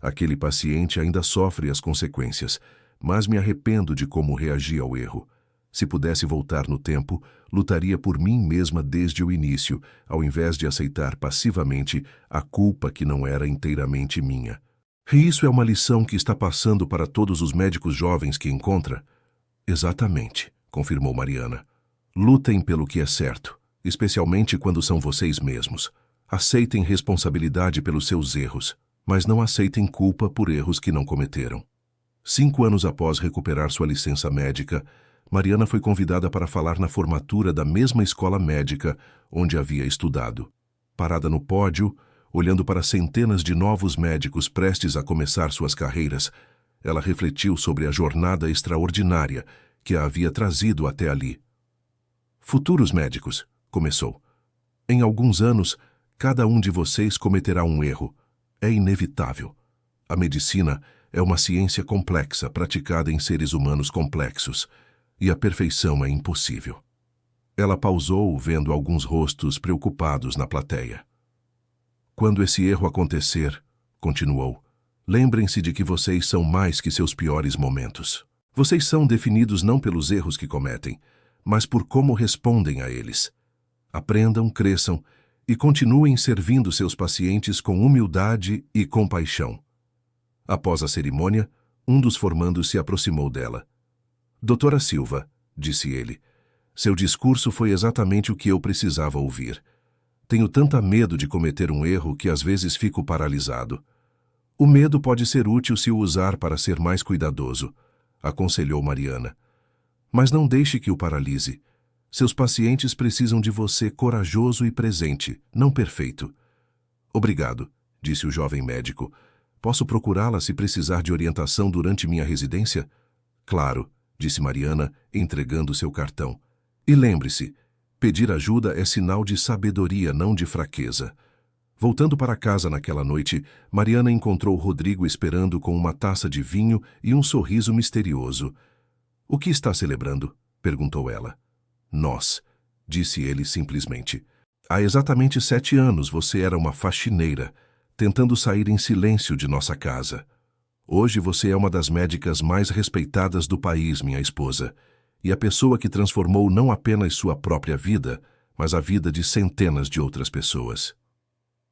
Aquele paciente ainda sofre as consequências, mas me arrependo de como reagi ao erro. Se pudesse voltar no tempo, lutaria por mim mesma desde o início, ao invés de aceitar passivamente a culpa que não era inteiramente minha. E isso é uma lição que está passando para todos os médicos jovens que encontra? Exatamente, confirmou Mariana. Lutem pelo que é certo, especialmente quando são vocês mesmos. Aceitem responsabilidade pelos seus erros, mas não aceitem culpa por erros que não cometeram. 5 anos após recuperar sua licença médica, Mariana foi convidada para falar na formatura da mesma escola médica onde havia estudado. Parada no pódio, olhando para centenas de novos médicos prestes a começar suas carreiras, ela refletiu sobre a jornada extraordinária que a havia trazido até ali. Futuros médicos, começou. Em alguns anos, cada um de vocês cometerá um erro. É inevitável. A medicina é uma ciência complexa praticada em seres humanos complexos, e a perfeição é impossível. Ela pausou, vendo alguns rostos preocupados na plateia. Quando esse erro acontecer, continuou, lembrem-se de que vocês são mais que seus piores momentos. Vocês são definidos não pelos erros que cometem, mas por como respondem a eles. Aprendam, cresçam e continuem servindo seus pacientes com humildade e compaixão. Após a cerimônia, um dos formandos se aproximou dela. Doutora Silva, disse ele, seu discurso foi exatamente o que eu precisava ouvir. Tenho tanta medo de cometer um erro que às vezes fico paralisado. O medo pode ser útil se o usar para ser mais cuidadoso, aconselhou Mariana. Mas não deixe que o paralise. Seus pacientes precisam de você corajoso e presente, não perfeito. Obrigado, disse o jovem médico. Posso procurá-la se precisar de orientação durante minha residência? Claro, disse Mariana, entregando seu cartão. E lembre-se, pedir ajuda é sinal de sabedoria, não de fraqueza. Voltando para casa naquela noite, Mariana encontrou Rodrigo esperando com uma taça de vinho e um sorriso misterioso. O que está celebrando? Perguntou ela. Nós, disse ele simplesmente. Há exatamente 7 anos você era uma faxineira, tentando sair em silêncio de nossa casa. Hoje você é uma das médicas mais respeitadas do país, minha esposa, e a pessoa que transformou não apenas sua própria vida, mas a vida de centenas de outras pessoas.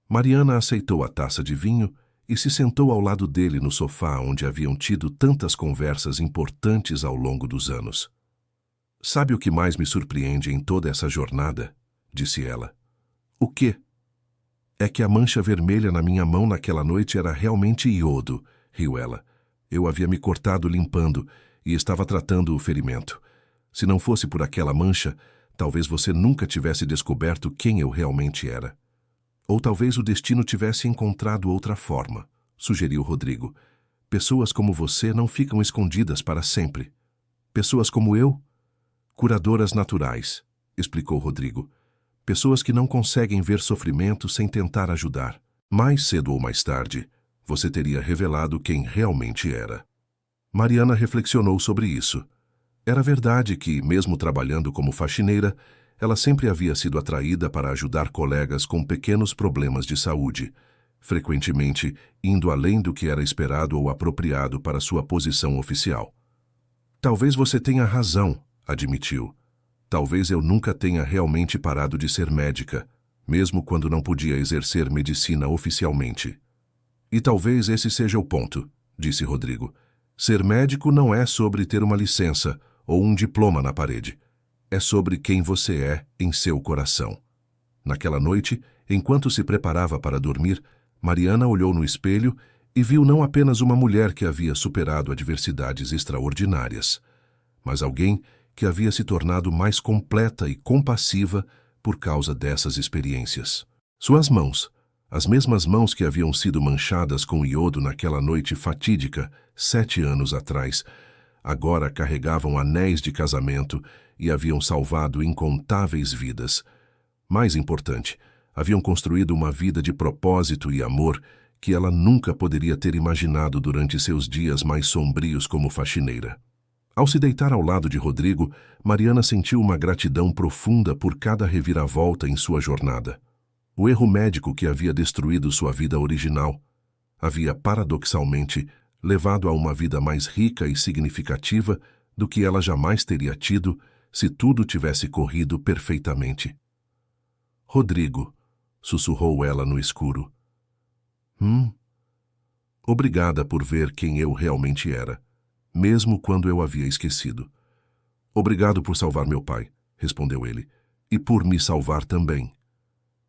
Mariana aceitou a taça de vinho e se sentou ao lado dele no sofá onde haviam tido tantas conversas importantes ao longo dos anos. Sabe o que mais me surpreende em toda essa jornada? Disse ela. O quê? É que a mancha vermelha na minha mão naquela noite era realmente iodo, riu ela. Eu havia me cortado limpando e estava tratando o ferimento. Se não fosse por aquela mancha, talvez você nunca tivesse descoberto quem eu realmente era. Ou talvez o destino tivesse encontrado outra forma, sugeriu Rodrigo. Pessoas como você não ficam escondidas para sempre. Pessoas como eu? Curadoras naturais, explicou Rodrigo. Pessoas que não conseguem ver sofrimento sem tentar ajudar. Mais cedo ou mais tarde, você teria revelado quem realmente era. Mariana reflexionou sobre isso. Era verdade que, mesmo trabalhando como faxineira, ela sempre havia sido atraída para ajudar colegas com pequenos problemas de saúde, frequentemente indo além do que era esperado ou apropriado para sua posição oficial. Talvez você tenha razão, admitiu. Talvez eu nunca tenha realmente parado de ser médica, mesmo quando não podia exercer medicina oficialmente. E talvez esse seja o ponto, disse Rodrigo. Ser médico não é sobre ter uma licença ou um diploma na parede. É sobre quem você é em seu coração. Naquela noite, enquanto se preparava para dormir, Mariana olhou no espelho e viu não apenas uma mulher que havia superado adversidades extraordinárias, mas alguém que havia se tornado mais completa e compassiva por causa dessas experiências. Suas mãos, as mesmas mãos que haviam sido manchadas com iodo naquela noite fatídica, 7 anos atrás, agora carregavam anéis de casamento e haviam salvado incontáveis vidas. Mais importante, haviam construído uma vida de propósito e amor que ela nunca poderia ter imaginado durante seus dias mais sombrios como faxineira. Ao se deitar ao lado de Rodrigo, Mariana sentiu uma gratidão profunda por cada reviravolta em sua jornada. O erro médico que havia destruído sua vida original havia, paradoxalmente, levado a uma vida mais rica e significativa do que ela jamais teria tido se tudo tivesse corrido perfeitamente. Rodrigo, sussurrou ela no escuro. Obrigada por ver quem eu realmente era, mesmo quando eu havia esquecido. Obrigado por salvar meu pai, respondeu ele, e por me salvar também.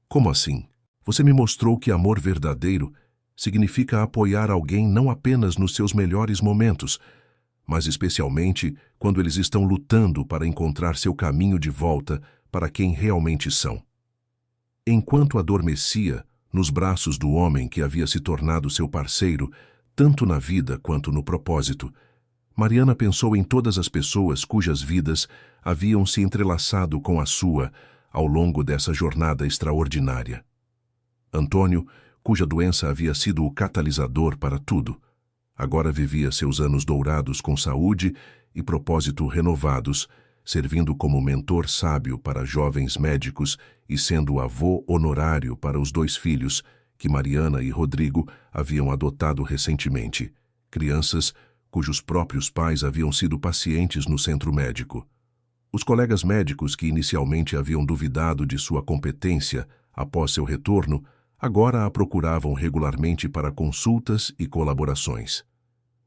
Como assim? Você me mostrou que amor verdadeiro significa apoiar alguém não apenas nos seus melhores momentos, mas especialmente quando eles estão lutando para encontrar seu caminho de volta para quem realmente são. Enquanto adormecia nos braços do homem que havia se tornado seu parceiro, tanto na vida quanto no propósito, Mariana pensou em todas as pessoas cujas vidas haviam se entrelaçado com a sua ao longo dessa jornada extraordinária. Antônio, cuja doença havia sido o catalisador para tudo, agora vivia seus anos dourados com saúde e propósito renovados, servindo como mentor sábio para jovens médicos e sendo avô honorário para os 2 filhos que Mariana e Rodrigo haviam adotado recentemente, crianças cujos próprios pais haviam sido pacientes no centro médico. Os colegas médicos que inicialmente haviam duvidado de sua competência após seu retorno, agora a procuravam regularmente para consultas e colaborações.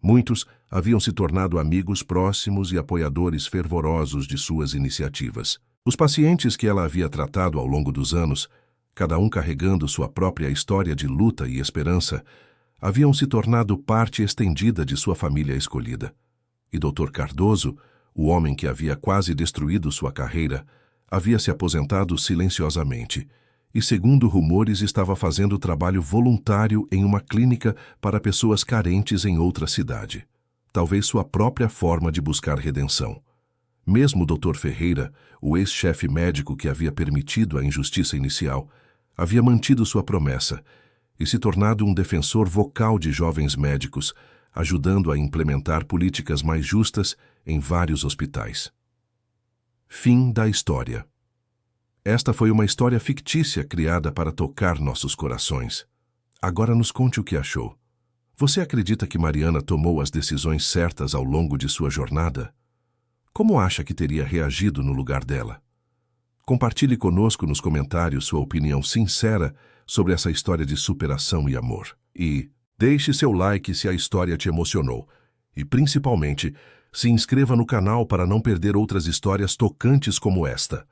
Muitos haviam se tornado amigos próximos e apoiadores fervorosos de suas iniciativas. Os pacientes que ela havia tratado ao longo dos anos, cada um carregando sua própria história de luta e esperança, haviam se tornado parte estendida de sua família escolhida. E Dr. Cardoso, o homem que havia quase destruído sua carreira, havia se aposentado silenciosamente e, segundo rumores, estava fazendo trabalho voluntário em uma clínica para pessoas carentes em outra cidade. Talvez sua própria forma de buscar redenção. Mesmo o Dr. Ferreira, o ex-chefe médico que havia permitido a injustiça inicial, havia mantido sua promessa e se tornado um defensor vocal de jovens médicos, ajudando a implementar políticas mais justas em vários hospitais. Fim da história. Esta foi uma história fictícia criada para tocar nossos corações. Agora nos conte o que achou. Você acredita que Mariana tomou as decisões certas ao longo de sua jornada? Como acha que teria reagido no lugar dela? Compartilhe conosco nos comentários sua opinião sincera sobre essa história de superação e amor. E deixe seu like se a história te emocionou. E, principalmente, se inscreva no canal para não perder outras histórias tocantes como esta.